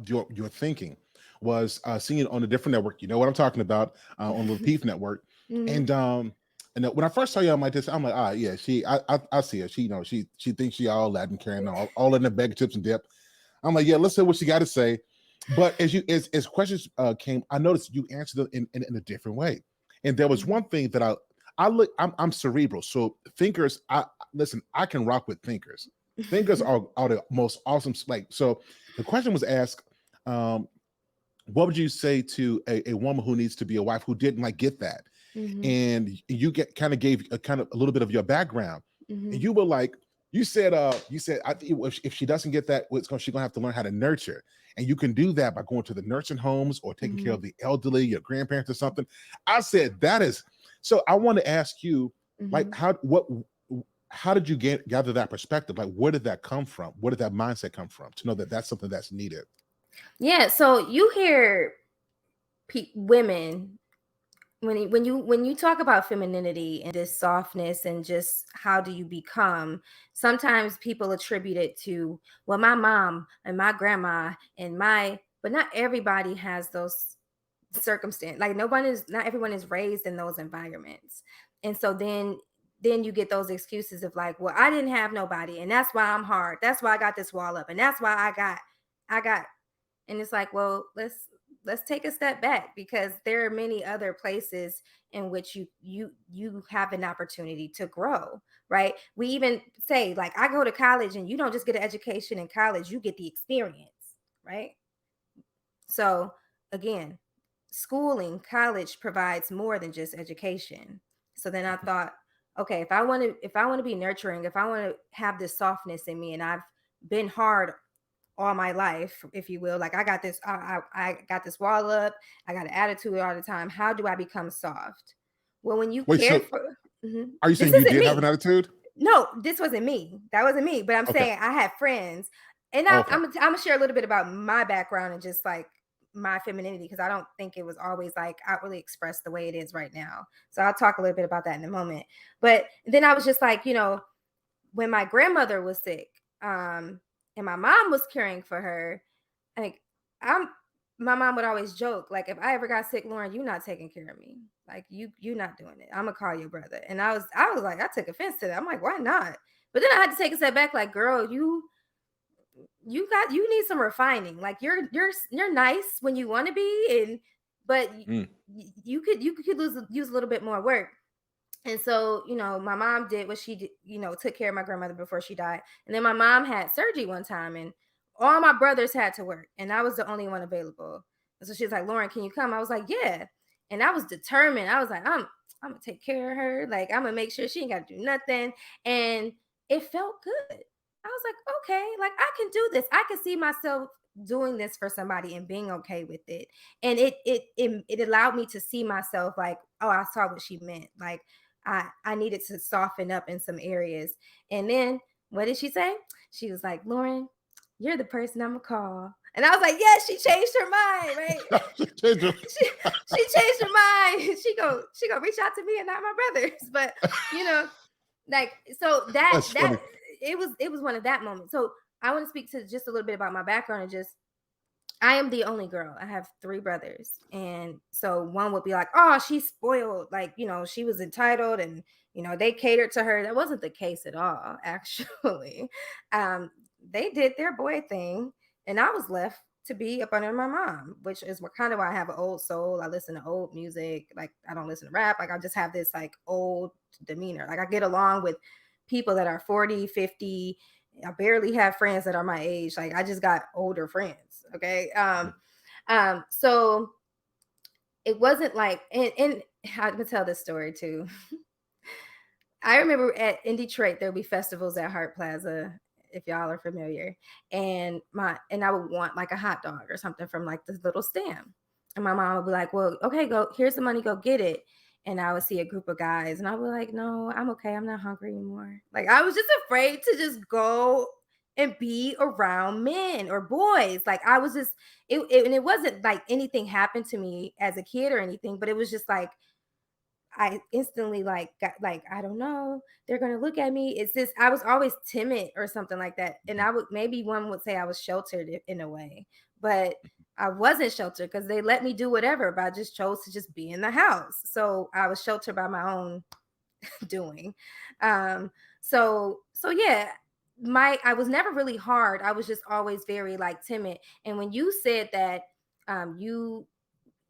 your thinking was seeing it on a different network. You know what I'm talking about, on the Peef network. Mhm. And when I first saw you on my disc, I'm like, ah, yeah, I see her. She, you know, she thinks she all Latin carrying all in the bag of chips and dip. I'm like, yeah, let's hear what she got to say. But as questions came, I noticed you answered them in a different way. And there was Mhm. one thing that I'm cerebral. So thinkers, I listen, I can rock with thinkers. Thinkers are the most awesome. Like, so the question was asked, um, what would you say to a woman who needs to be a wife who didn't like get that? Mhm. And you get kind of gave a kind of a little bit of your background. And Mhm. you were like, you said, I think if she doesn't get that, she's gonna have to learn how to nurture. And you can do that by going to the nursing homes or taking care Mhm. of the elderly, your grandparents or something. I said that is so. I want to ask you, like, Mhm. how did you gather that perspective? Like, where did that come from? Where did that mindset come from to know that that's something that's needed? Yeah, so you hear women when you talk about femininity and this softness and just how do you become, sometimes people attribute it to, well, my mom and my grandma and my, but not everybody has those circumstance, like not everyone is raised in those environments. And so then you get those excuses of like, well, I didn't have nobody and that's why I'm hard, that's why I got this wall up, and that's why I got. And it's like, well, let's take a step back because there are many other places in which you have an opportunity to grow, right? We even say like, I go to college and you don't just get an education in college, you get the experience, right? So again, schooling, college provides more than just education. So then I thought, okay, if I want to be nurturing, if I want to have this softness in me, and I've been hard all my life, if you will, like I got this, I got this wall up, I got an attitude all the time. How do I become soft? Well, when you Wait, care so for, Mhm. are you This saying you isn't did have an me. attitude? No, this wasn't me. That wasn't me. But I'm Okay. saying I had friends, and Okay. I'm gonna share a little bit about my background and just like my femininity because I don't think it was always like outwardly expressed the way it is right now. So I'll talk a little bit about that in a moment. But then I was just like, when my grandmother was sick, and my mom was caring for her, like I'm my mom would always joke, like, if I ever got sick, Lauren, you not taking care of me. Like you not doing it. I'm gonna call your brother. And I was like, I took offense to that. I'm like, why not? But then I had to take a step back, like, girl, you need some refining. Like you're nice when you want to be, and but Mm. you could use a little bit more work. And so, my mom did what she did, took care of my grandmother before she died. And then my mom had surgery one time, and all my brothers had to work, and I was the only one available. And so she was like, Lauren, can you come? I was like, yeah. And I was determined. I was like, I'm gonna take care of her. Like, I'm gonna make sure she ain't gotta do nothing. And it felt good. I was like, okay, like I can do this. I can see myself doing this for somebody and being okay with it. And it allowed me to see myself like, oh, I saw what she meant. Like I needed to soften up in some areas. And then what did she say? She was like, Lauren, you're the person I'm gonna call. And I was like, yes, she changed her mind, right? she she changed her mind. She go reach out to me and not my brothers. But you know, like so That's that funny. it was one of that moment. So I want to speak to just a little bit about my background and just I am the only girl. I have three brothers. And so one would be like, oh, she's spoiled. Like, she was entitled and, they catered to her. That wasn't the case at all, actually. Um, they did their boy thing. And I was left to be up under my mom, which is what kind of why I have an old soul. I listen to old music. Like, I don't listen to rap. Like, I just have this like old demeanor. Like, I get along with people that are 40, 50. I barely have friends that are my age. Like I just got older friends. Okay. So it wasn't like, and I'm gonna tell this story too. I remember in Detroit there'll be festivals at Hart Plaza, if y'all are familiar. And I would want like a hot dog or something from like this little stand. And my mom would be like, "Well, okay, go, here's the money, go get it." And I would see a group of guys and I would be like, "No, I'm okay. I'm not hungry anymore." Like I was just afraid to just go and be around men or boys. Like I was just and it wasn't like anything happened to me as a kid or anything, but it was just like I instantly like got like, I don't know, they're gonna look at me. It's this I was always timid or something like that. And Mhm. I would maybe one would say I was sheltered in a way, but I wasn't sheltered because they let me do whatever, but I just chose to just be in the house. So I was sheltered by my own doing. So yeah, my I was never really hard. I was just always very like timid. And when you said that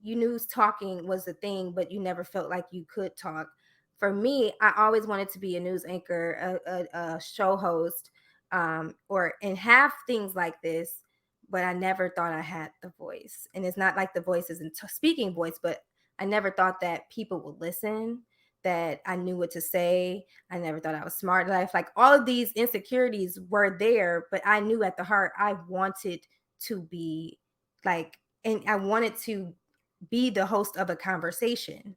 you knew talking was the thing, but you never felt like you could talk. For me, I always wanted to be a news anchor, a show host, or and have things like this, but I never thought I had the voice. And it's not like the voice isn't speaking voice, but I never thought that people would listen, that I knew what to say. I never thought I was smart enough. Like all of these insecurities were there, but I knew at the heart I wanted to be like, and I wanted to be the host of a conversation.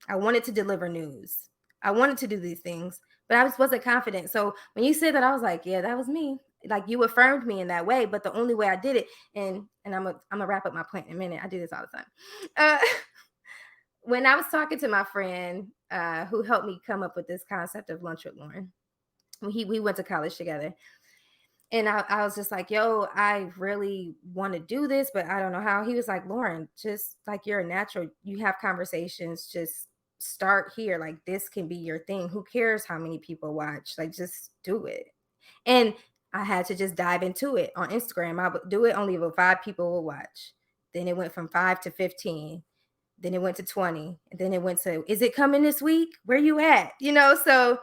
I wanted to deliver news. I wanted to do these things, but I just wasn't confident. So when you said that, I was like, yeah, that was me. Like you affirmed me in that way, but the only way I did it, and I'm gonna wrap up my point in a minute. I do this all the time. Uh, when I was talking to my friend who helped me come up with this concept of lunch with Lauren, we went to college together, and I was just like, yo, I really want to do this, but I don't know how. He was like, Lauren, just like you're a natural, you have conversations, just start here. Like this can be your thing. Who cares how many people watch? Like just do it. And I had to just dive into it on Instagram. I would do it only if 5 people would watch. Then it went from 5 to 15. Then it went to 20. And then it went to, is it coming this week? Where you at? So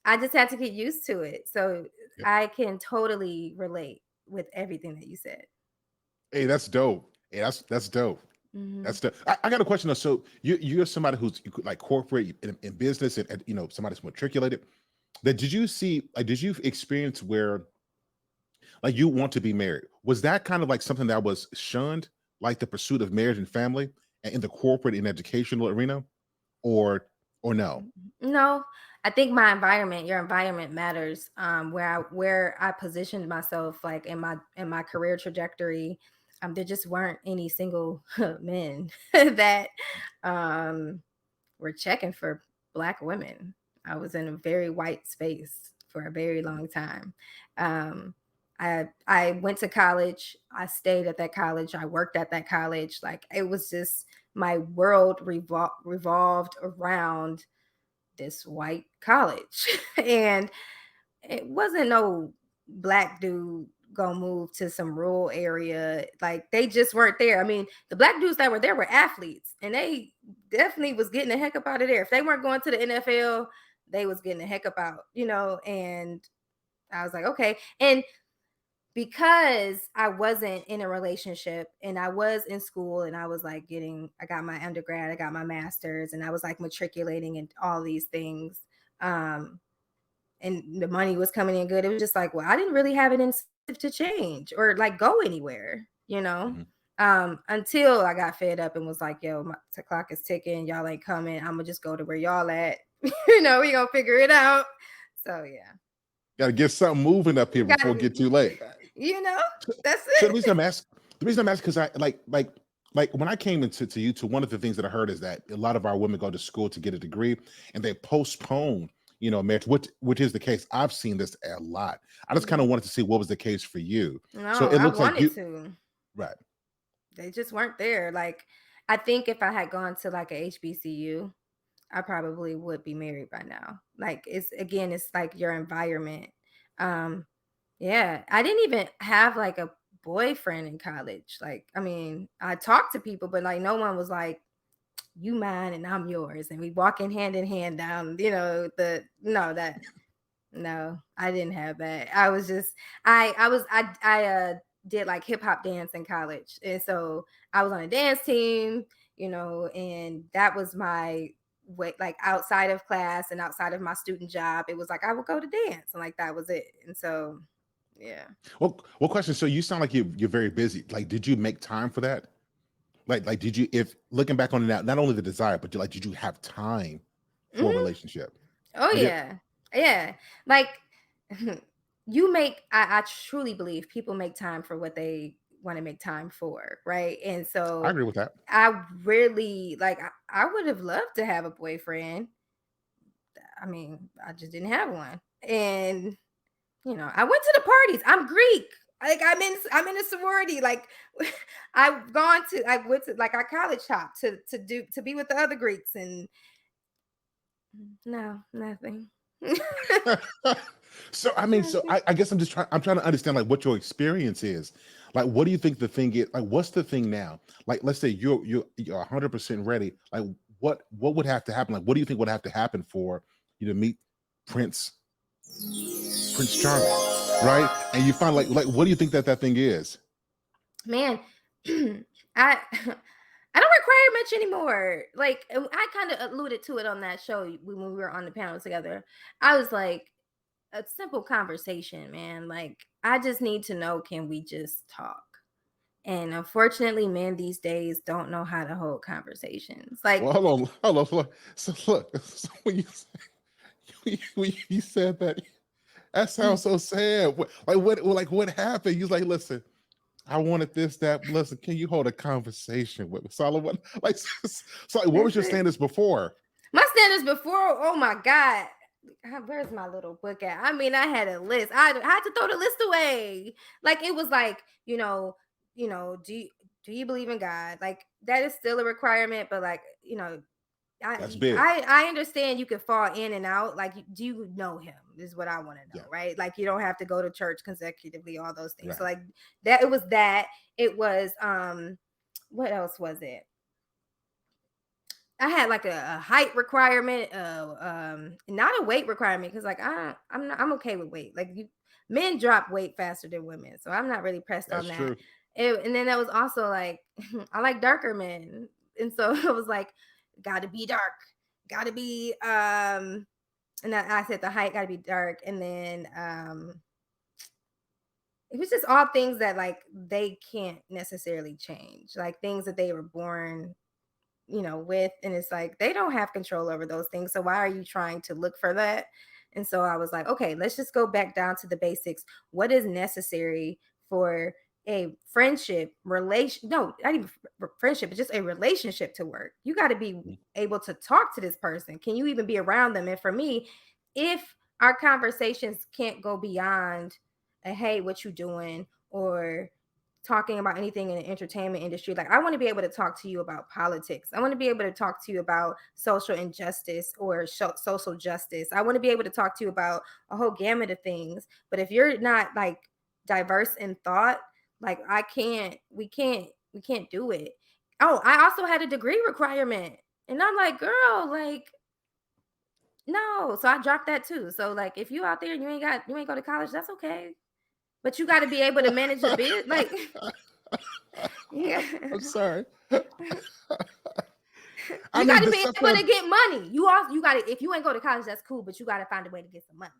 I just had to get used to it. So Yep. I can totally relate with everything that you said. Hey, that's dope. Hey, that's dope. Mhm. That's the. I got a question though. So you're somebody who's like corporate in business and somebody's matriculated. That did you see? Like, did you experience where like you want to be married? Was that kind of like something that was shunned, like the pursuit of marriage and family, in the corporate and educational arena, or or no? No, I think my environment, your environment matters. Where I positioned myself, like in my career trajectory, there just weren't any single men that um were checking for black women. I was in a very white space for a very long time. Um, I went to college. I stayed at that college. I worked at that college. Like it was just my world revolved around this white college, and it wasn't no black dude gonna move to some rural area. Like they just weren't there. I mean, the black dudes that were there were athletes, and they definitely was getting the heck up out of there. If they weren't going to the NFL, they was getting the heck up out. And I was like, okay. And because I wasn't in a relationship and I was in school and I was like I got my undergrad, I got my master's, and I was like matriculating and all these things. Um, and the money was coming in good. It was just like, well, I didn't really have an incentive to change or like go anywhere. Mhm. Until I got fed up and was like, yo, my the clock is ticking. Y'all ain't coming. I'm gonna just go to where y'all at. We gonna figure it out. So yeah, Got to get something moving up here got before it get too late. you know, that's So it. the reason I'm asking because I like when I came into you to one of the things that I heard is that a lot of our women go to school to get a degree and they postpone marriage, which is the case. I've seen this a lot. I just kind Mhm. of wanted to see what was the case for you. So No, it I looks like wanted you to. right. They just weren't there. Like, I think if I had gone to like a HBCU, I probably would be married by now. Like it's like your environment. Um yeah, I didn't even have like a boyfriend in college. Like I mean, I talked to people but like no one was like you mine and I'm yours and we walking hand in hand down, the no that no, I didn't have that. I was just I did like hip hop dance in college. And so I was on a dance team, and that was my like outside of class and outside of my student job, it was like I would go to dance and like that was it. And so, yeah. Well, question. So you sound like you're very busy. Like, did you make time for that? Like, did you, if looking back on it now, not only the desire, but did you have time for a Mhm. relationship? Oh Like, yeah. Yeah. Like I truly believe people make time for what they want to make time for, right? And I so agree with that. I really like I would have loved to have a boyfriend. I mean, I just didn't have one. And I went to the parties. I'm Greek. Like I'm in a sorority. Like I went to like I college hopped to be with the other Greeks and no, nothing. So I mean, so Nothing. I guess I'm trying to understand like what your experience is. Like, what do you think the thing is? Like, what's the thing now? Like, let's say you're 100% ready. Like, what would have to happen? Like, what do you think would have to happen for you to meet Prince Prince Charming, right? And you find like what do you think that thing is? Man, I I don't require much anymore. Like I kind of alluded to it on that show when we were on the panel together. I was like, a simple conversation, man. Like I just need to know, can we just talk? And unfortunately, men these days don't know how to hold conversations. Like Well, hold on. So look, so when you said that, that sounds so sad. What happened? You was like, listen, I wanted this, that. Listen, can you hold a conversation with me? Solomon? Like, so like, what was that's your it. standards before? My standards before, oh my God. Where's my little book at? I mean, I had a list. I had to throw the list away. Like it was like, do you believe in God? Like that is still a requirement, but like, That's I big. I understand you could fall in and out. Like, do you know him? Is what I want to know, Yeah, right? Like, you don't have to go to church consecutively, all those things. So, right. like that, it was that. It was what else was it? I had like a height requirement, not a weight requirement because like I'm okay with weight. Like men drop weight faster than women, so I'm not really pressed That's on that. true. And then that was also like I like darker men, and so it was like got to be dark, got to be and I said the height got to be dark, and then it was just all things that like they can't necessarily change, like things that they were born with. And it's like they don't have control over those things. So why are you trying to look for that? And so I was like, okay, let's just go back down to the basics. What is necessary for a friendship, relation? No, not even friendship, it's just a relationship to work. You got to be Mhm. able to talk to this person. Can you even be around them? And for me, if our conversations can't go beyond a hey, what you doing? Or talking about anything in the entertainment industry. Like I want to be able to talk to you about politics. I want to be able to talk to you about social injustice or social justice. I want to be able to talk to you about a whole gamut of things. But if you're not like diverse in thought, like we can't do it. Oh, I also had a degree requirement. And I'm like, girl, like no. So I dropped that too. So like if you out there and you ain't go to college, that's okay. But you got to be able to manage a bit. Like yeah. I'm sorry. I You mean, gotta the be stuff able that to get money. You gotta, if you ain't go to college, that's cool, but you gotta find a way to get some money.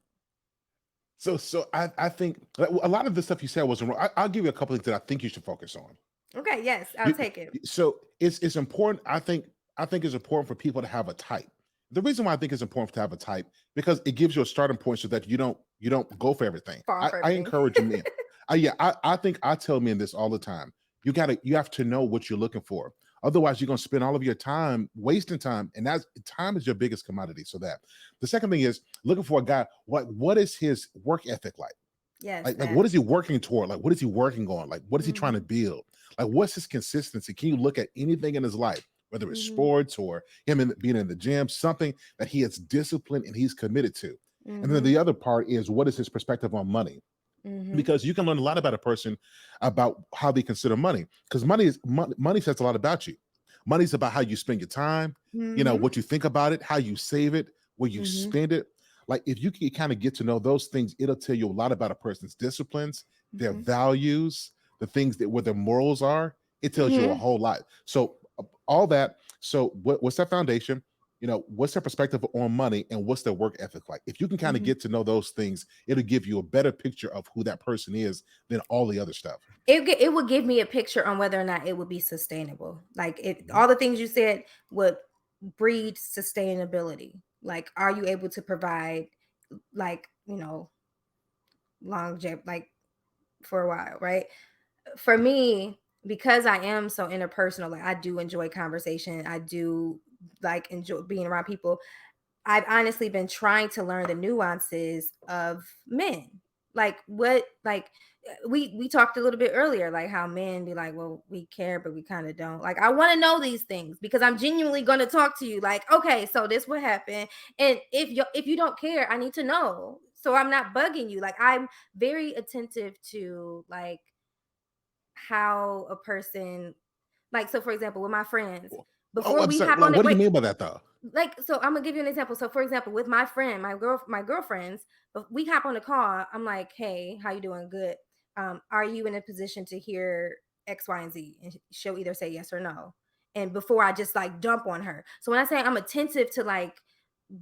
I think like, a lot of the stuff you said wasn't wrong. I'll give you a couple things that I think you should focus on. Okay, yes, I'll You, take it. so it's important. I think it's important for people to have a type. The reason why I think it's important to have a type because it gives you a starting point so that you don't go for everything. Fall for I everything. encourage men. I think I tell men this all the time. You have to know what you're looking for. Otherwise, you're gonna spend all of your time wasting time, and that's time is your biggest commodity. So that the second thing is looking for a guy. What is his work ethic like? Yes, Like that. what is he working toward? Like what is he working on? Like what is he trying to Mhm, build? Like what's his consistency? Can you look at anything in his life, whether it's mhm, sports or being in the gym, something that he is disciplined and he's committed to? And then mhm, the other part is what is his perspective on money? mhm, Because you can learn a lot about a person about how they consider money. Because money says a lot about you. Money's about how you spend your time, mhm, what you think about it, how you save it, where you mhm, spend it. Like if you can kind of get to know those things, it'll tell you a lot about a person's disciplines, their mhm, values, the things that where their morals are. It tells you a mhm, whole lot. So all that. So what's that foundation? what's their perspective on money and what's their work ethic like. If you can kind of Mhm. get to know those things, it'll give you a better picture of who that person is than all the other stuff. It would give me a picture on whether or not it would be sustainable. Like, it Mhm. all the things you said would breed sustainability. Like, are you able to provide, like, longevity, like, for a while, right? For me, because I am so interpersonal, like, I do enjoy conversation. I do, like, enjoy being around people. I've honestly been trying to learn the nuances of men. Like, what, like, we talked a little bit earlier, like how men be like, well, we care, but we kind of don't. Like, I want to know these things because I'm genuinely going to talk to you. Like, okay, so this what happened, and if you don't care, I need to know. So I'm not bugging you. Like, I'm very attentive to, like, how a person, like, so for example, with my friends, Oh, before I'm we sorry. hop Like, on it, what do you wait, mean by that though? like, so I'm gonna give you an example. So for example, with my friend, my girlfriends, if we hop on the call, I'm like, hey, how you doing? Good. Are you in a position to hear X, Y, and Z? And she'll either say yes or no. And before I just like dump on her. So when I say I'm attentive to, like,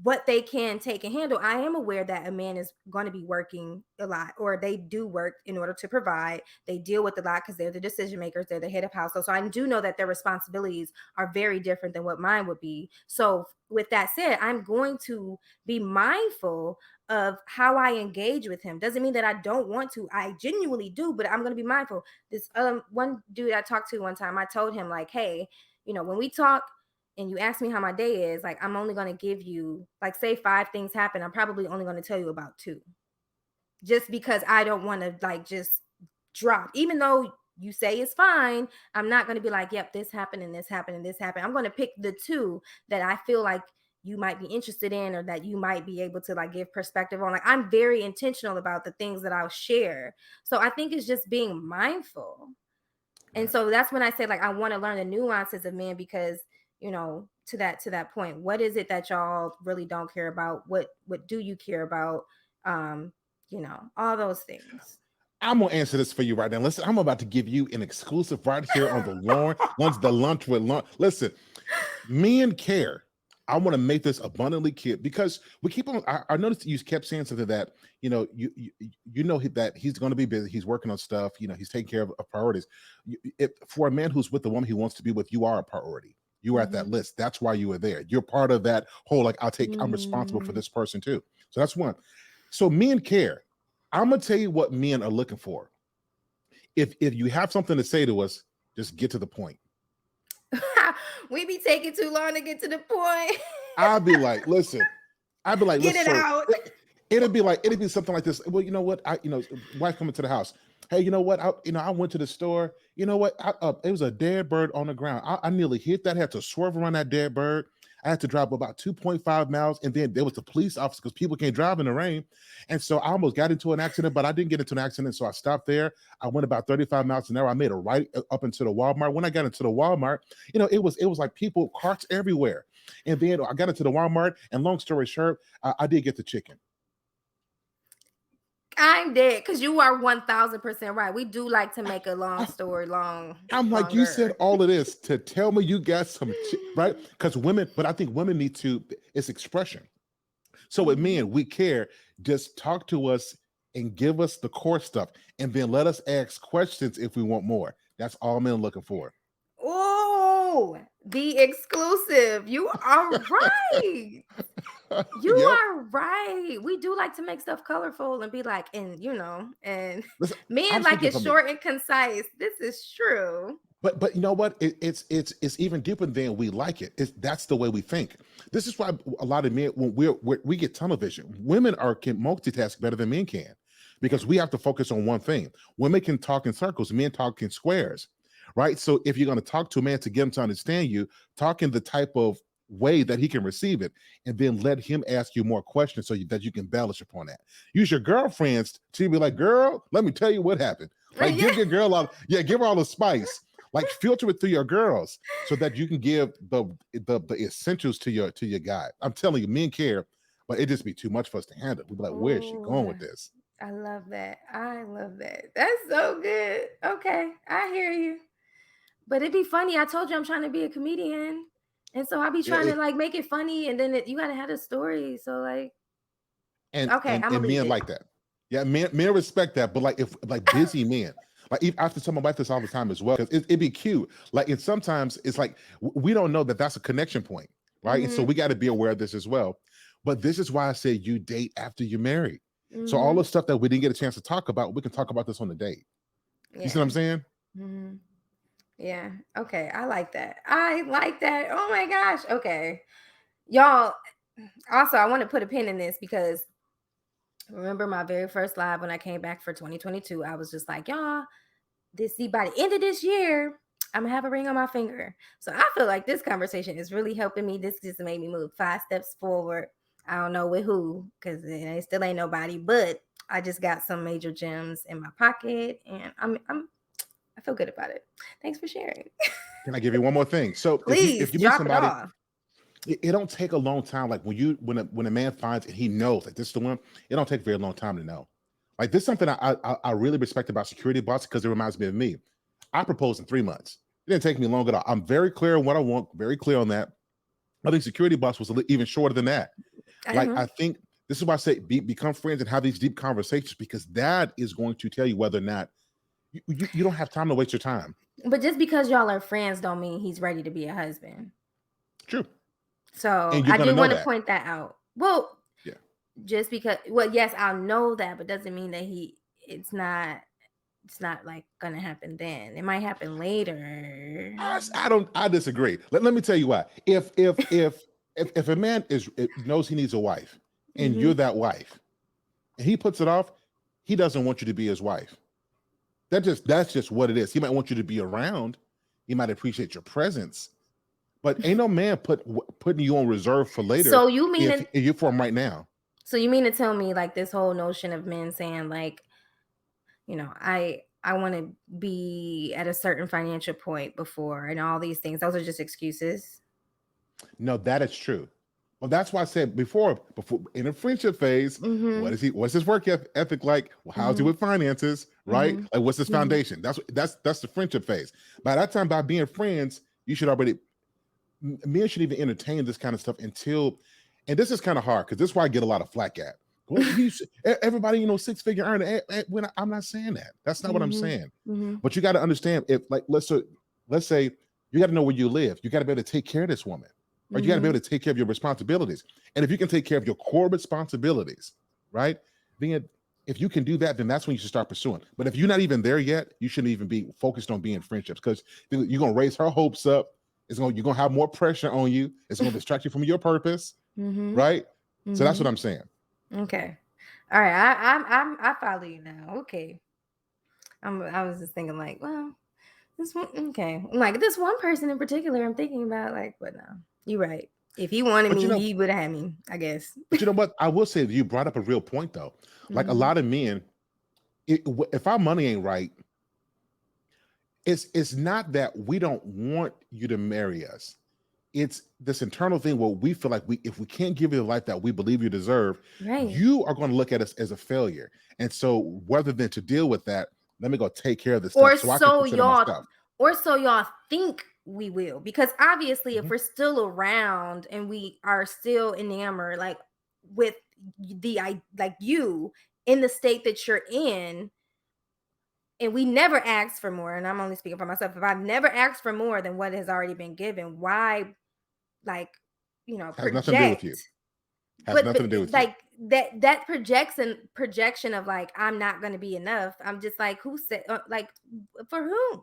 what they can take and handle, I am aware that a man is going to be working a lot, or they do work in order to provide. They deal with a lot because they're the decision makers, they're the head of household. So I do know that their responsibilities are very different than what mine would be. So with that said, I'm going to be mindful of how I engage with him. Doesn't mean that I don't want to. I genuinely do, but I'm going to be mindful. This one dude I talked to one time, I told him, like, hey, when we talk and you ask me how my day is, like, I'm only going to give you, like, say 5 things happen, I'm probably only going to tell you about 2, just because I don't want to, like, just drop. Even though you say it's fine, I'm not going to be like, yep, this happened and this happened and this happened. I'm going to pick the 2 that I feel like you might be interested in, or that you might be able to, like, give perspective on. Like, I'm very intentional about the things that I'll share. So I think it's just being mindful. And Right. so that's when I say, like, I want to learn the nuances of men, because, to that point, what is it that y'all really don't care about? What do you care about? Um, all those things. I'm gonna answer this for you right now. Listen, I'm about to give you an exclusive right here on the lunch with lunch. Listen, men care. I want to make this abundantly clear because we keep on. I noticed you kept saying something that that he's going to be busy. He's working on stuff. He's taking care of priorities. For a man who's with the woman he wants to be with, you are a priority. You are at that Mhm. list. That's why you are there. You're part of that whole. Like, I'm responsible for Mm. this person too. So that's one. So men care. I'm gonna tell you what men are looking for. If you have something to say to us, just get to the point. We be taking too long to get to the point. I'll be like, listen, I'd be like, Get listen, it so out. it'd be something like this. Well, you know what? Wife coming to the house. Hey, you know what? I went to the store. You know what? It was a dead bird on the ground. I nearly hit that. I had to swerve around that dead bird. I had to drive about 2.5 miles, and then there was the police officer because people can't drive in the rain. And so I almost got into an accident, but I didn't get into an accident. So I stopped there. I went about 35 miles an hour. I made a right up into the Walmart. When I got into the Walmart, it was like people, carts everywhere. And then I got into the Walmart, and long story short, I did get the chicken. I'm dead, because you are 1000% right. We do like to make a long story I'm like, you said longer. all of this to tell me you got right? Because women, but I think women need to, it's expression. So with men, Mhm. we care. Just talk to us and give us the core stuff, and then let us ask questions if we want more. That's all men are looking for. Oh, the exclusive. You are right. You Yep. are right. We do like to make stuff colorful and be like, and Listen, I'm men like speaking it for me. short and concise. This is true. But you know what? It's even deeper than we like it. That's the way we think. This is why a lot of men, when we get tunnel vision, women can multitask better than men can, because we have to focus on one thing. Women can talk in circles, men talk in squares, right? So if you're going to talk to a man to get him to understand you, talk in the type of way that he can receive it, and then let him ask you more questions that you can embellish upon that. Use your girlfriends to be like, girl, let me tell you what happened. Like, Yeah. give your girl all, yeah, give her all the spice, like, filter it through your girls so that you can give the essentials to your guy. I'm telling you, men care, but it just be too much for us to handle. We'd be like, where is she Oh, going with this? I love that. I love that. That's so good. Okay, I hear you. But it'd be funny. I told you I'm trying to be a comedian, And so I be Yeah, trying to, like, make it funny, and then you gotta have a story, so, like, and okay, Imma leave men it. like that. Yeah, men respect that, but like if like busy men, like I have to tell my wife this all the time as well because it'd be cute. Like and sometimes it's like we don't know that that's a connection point, right? And so Mhm, we got to be aware of this as well. But this is why I say you date after you marry. So all mhm, the stuff that we didn't get a chance to talk about, we can talk about this on the date. You see what yeah, I'm saying? mhm, yeah, okay, I like that. I like that. Oh my gosh, okay. Y'all, also, I wanna put a pin in this because remember my very first live when I came back for 2022, I was just like, "Y'all, this see by the end of this year, I'm gonna have a ring on my finger." So I feel like this conversation is really helping me. This just made me move 5 steps forward. I don't know with who, because it still ain't nobody, but I just got some major gems in my pocket, and I feel good about it. Thanks for sharing. Can I give you one more thing? So Please if you meet drop it somebody, off. it don't take a long time. Like when a man finds and he knows like this is the one, it don't take a very long time to know. Like this is something I really respect about security bots because it reminds me of me. I proposed in 3 months. It didn't take me long at all. I'm very clear on what I want, very clear on that. I think security bots was even shorter than that. Like Uh-huh. I think this is why I say become friends and have these deep conversations because that is going to tell you whether or not you don't have time to waste your time. But just because y'all are friends don't mean he's ready to be a husband. True, So and you're I going to do know want to that. point that out. Well, Yeah. just because, well, yes, I'll know that, but doesn't mean that it's not like gonna happen then. It might happen later. I disagree. Let me tell you why. If a man knows he needs a wife and you're Hmm. that wife and he puts it off, he doesn't want you to be his wife. That's just what it is. He might want you to be around. He might appreciate your presence, but ain't no man putting you on reserve for later So you mean if it? you're for him right now. So you mean to tell me like this whole notion of men saying like, I want to be at a certain financial point before and all these things. Those are just excuses. No, that is true. Well, that's why I said before in a friendship phase, Mm-hmm. what's his work ethic like? Well, how's he Mm-hmm. with finances, right? Mm-hmm. Like what's his Mm-hmm. foundation? That's the friendship phase. By that time, by being friends, you should already men should even entertain this kind of stuff until, and this is kind of hard because this is why I get a lot of flack at. Well, everybody, 6-figure earner. I'm not saying that. That's not what I'm Mm-hmm. saying. Mm-hmm. But you got to understand if, like, let's say you got to know where you live. You got to be able to take care of this woman, or you got to be Mm-hmm. able to take care of your responsibilities. And if you can take care of your core responsibilities, right? Then if you can do that, then that's when you should start pursuing. But if you're not even there yet, you shouldn't even be focused on being friendships because you're gonna raise her hopes up. You're gonna have more pressure on you. It's gonna distract you from your purpose, Mm-hmm. right? So that's what Mm-hmm. I'm saying. Okay. All right. I follow you now. Okay. I was just thinking like, well, this one, okay. Like this one person in particular, I'm thinking about like, but no, you're right. If he wanted But me, he would have had me, I guess. you know what? I will say that you brought up a real point though. Like a Hmm. lot of men, if our money ain't right, it's not that we don't want you to marry us. It's this internal thing where we feel like if we can't give you the life that we believe you deserve, Right. you are going to look at us as a failure. And so rather than to deal with that, let me go take care of this stuff Or so I can so consider y'all, myself. or so y'all think we will, because obviously, if Mhm. we're still around and we are still enamored, like with like you in the state that you're in, and we never asked for more, and I'm only speaking for myself. If I've never asked for more than what has already been given, why, like, Has nothing to do with project? you. Has But nothing to do with you. like that projects and projection of like I'm not going to be enough. I'm just like, who said, like, for whom?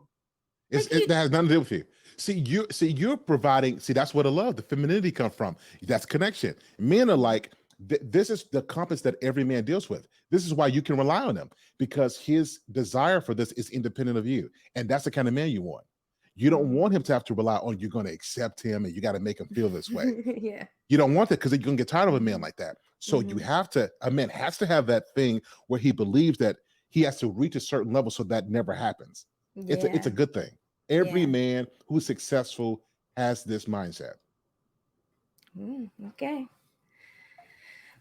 Like you. That has nothing to do with you. You're providing. See, that's where the love, the femininity come from. That's connection. Men are like this is the compass that every man deals with. This is why you can rely on him because his desire for this is independent of you, and that's the kind of man you want. You don't want Mhm. him to have to rely on you're going to accept him and you got to make him feel this way. Yeah. You don't want that because you're gonna get tired of a man Hmm. like that. So you Hmm. have to. A man has to have that thing where he believes that he has to reach a certain level so that never happens. It's a Yeah. good thing. Every Yeah. man who's successful has this mindset. Okay.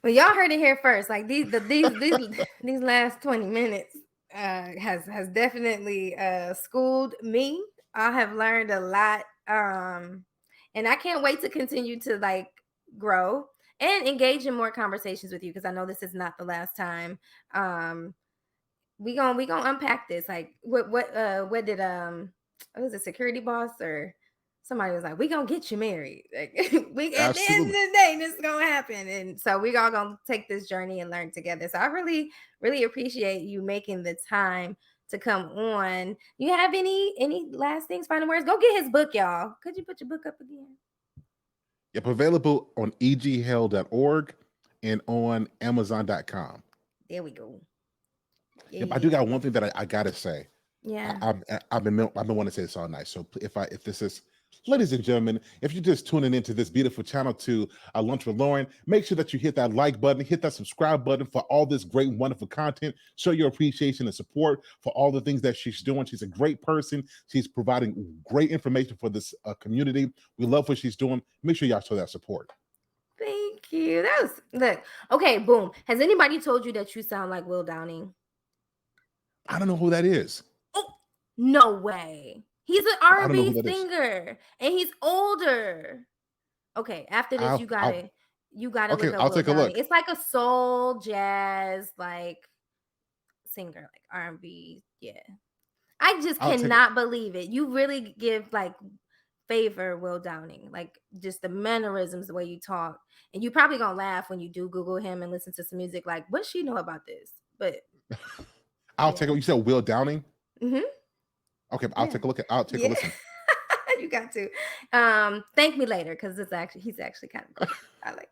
Well, y'all heard it here first. Like these last 20 minutes has definitely schooled me. I have learned a lot. And I can't wait to continue to like grow and engage in more conversations with you because I know this is not the last time. Um, we gonna unpack this. Like what did what was it, security boss or somebody was like, we gonna get you married. Like we at the end of Absolutely. the day, this is gonna happen. And so we all gonna take this journey and learn together. So I really, really appreciate you making the time to come on. You have any last things, final words? Go get his book, y'all. Could you put your book up again? Yep, available on eghell.org and on amazon.com. There we go. Yeah, Yep, I do yeah, got one thing that I gotta say. yeah. I've been wanting to say this all night. So if this is, ladies and gentlemen, if you're just tuning into this beautiful channel to Lunch with Lauren, make sure that you hit that like button, hit that subscribe button for all this great, wonderful content. Show your appreciation and support for all the things that she's doing. She's a great person. She's providing great information for this community. We love what she's doing. Make sure y'all show that support. Thank you. That was look. Okay, boom. Has anybody told you that you sound like Will Downing? I don't know who that is. Oh, no way. He's an I don't know who R&B that is. singer and he's older. Okay, after this I'll you gotta okay. look up I'll Will take a Downing. look. It's like a soul jazz like singer, like R&B. Yeah. I just I'll take it. cannot believe it. You really give like favor Will Downing, like just the mannerisms, the way you talk. And you probably gonna laugh when you do Google him and listen to some music. Like, what she know about this? But I'll take yeah, it. You said Will Downing. hmm Okay, I'll yeah, take a look at. I'll take a yeah. listen. You got to. Thank me later because it's actually he's actually kind of cool. I like.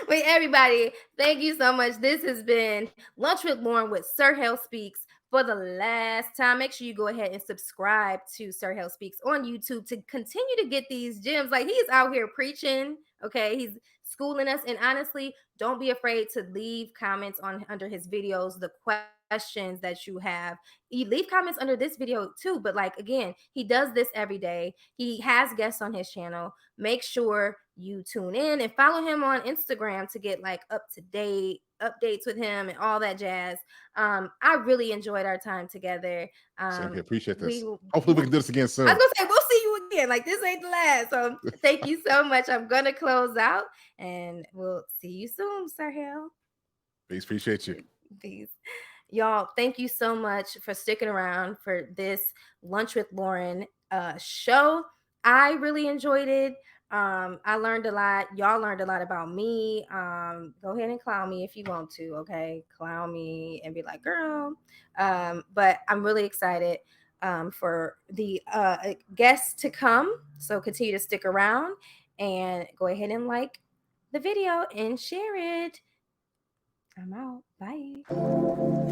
Wait, everybody, thank you so much. This has been Lunch with Lauren with Sir Hell Speaks for the last time. Make sure you go ahead and subscribe to Sir Hell Speaks on YouTube to continue to get these gems. Like he's out here preaching, okay? He's schooling us. And honestly, don't be afraid to leave comments on under his videos, the questions that you have. You leave comments under this video too. But like again, he does this every day. He has guests on his channel. Make sure you tune in and follow him on Instagram to get like up to date updates with him and all that jazz. I really enjoyed our time together. Same here. Appreciate We this. Hopefully, we can do this again I was soon. gonna say we'll see you again. Like this ain't the last. So thank you so much. I'm gonna close out and we'll see you soon, Sir Hill. Peace. Appreciate you. Peace. Y'all, thank you so much for sticking around for this Lunch with Lauren show. I really enjoyed it. I learned a lot. Y'all learned a lot about me. Go ahead and clown me if you want to, okay? Clown me and be like, girl. But I'm really excited for the guests to come. So continue to stick around and go ahead and like the video and share it. I'm out. Bye.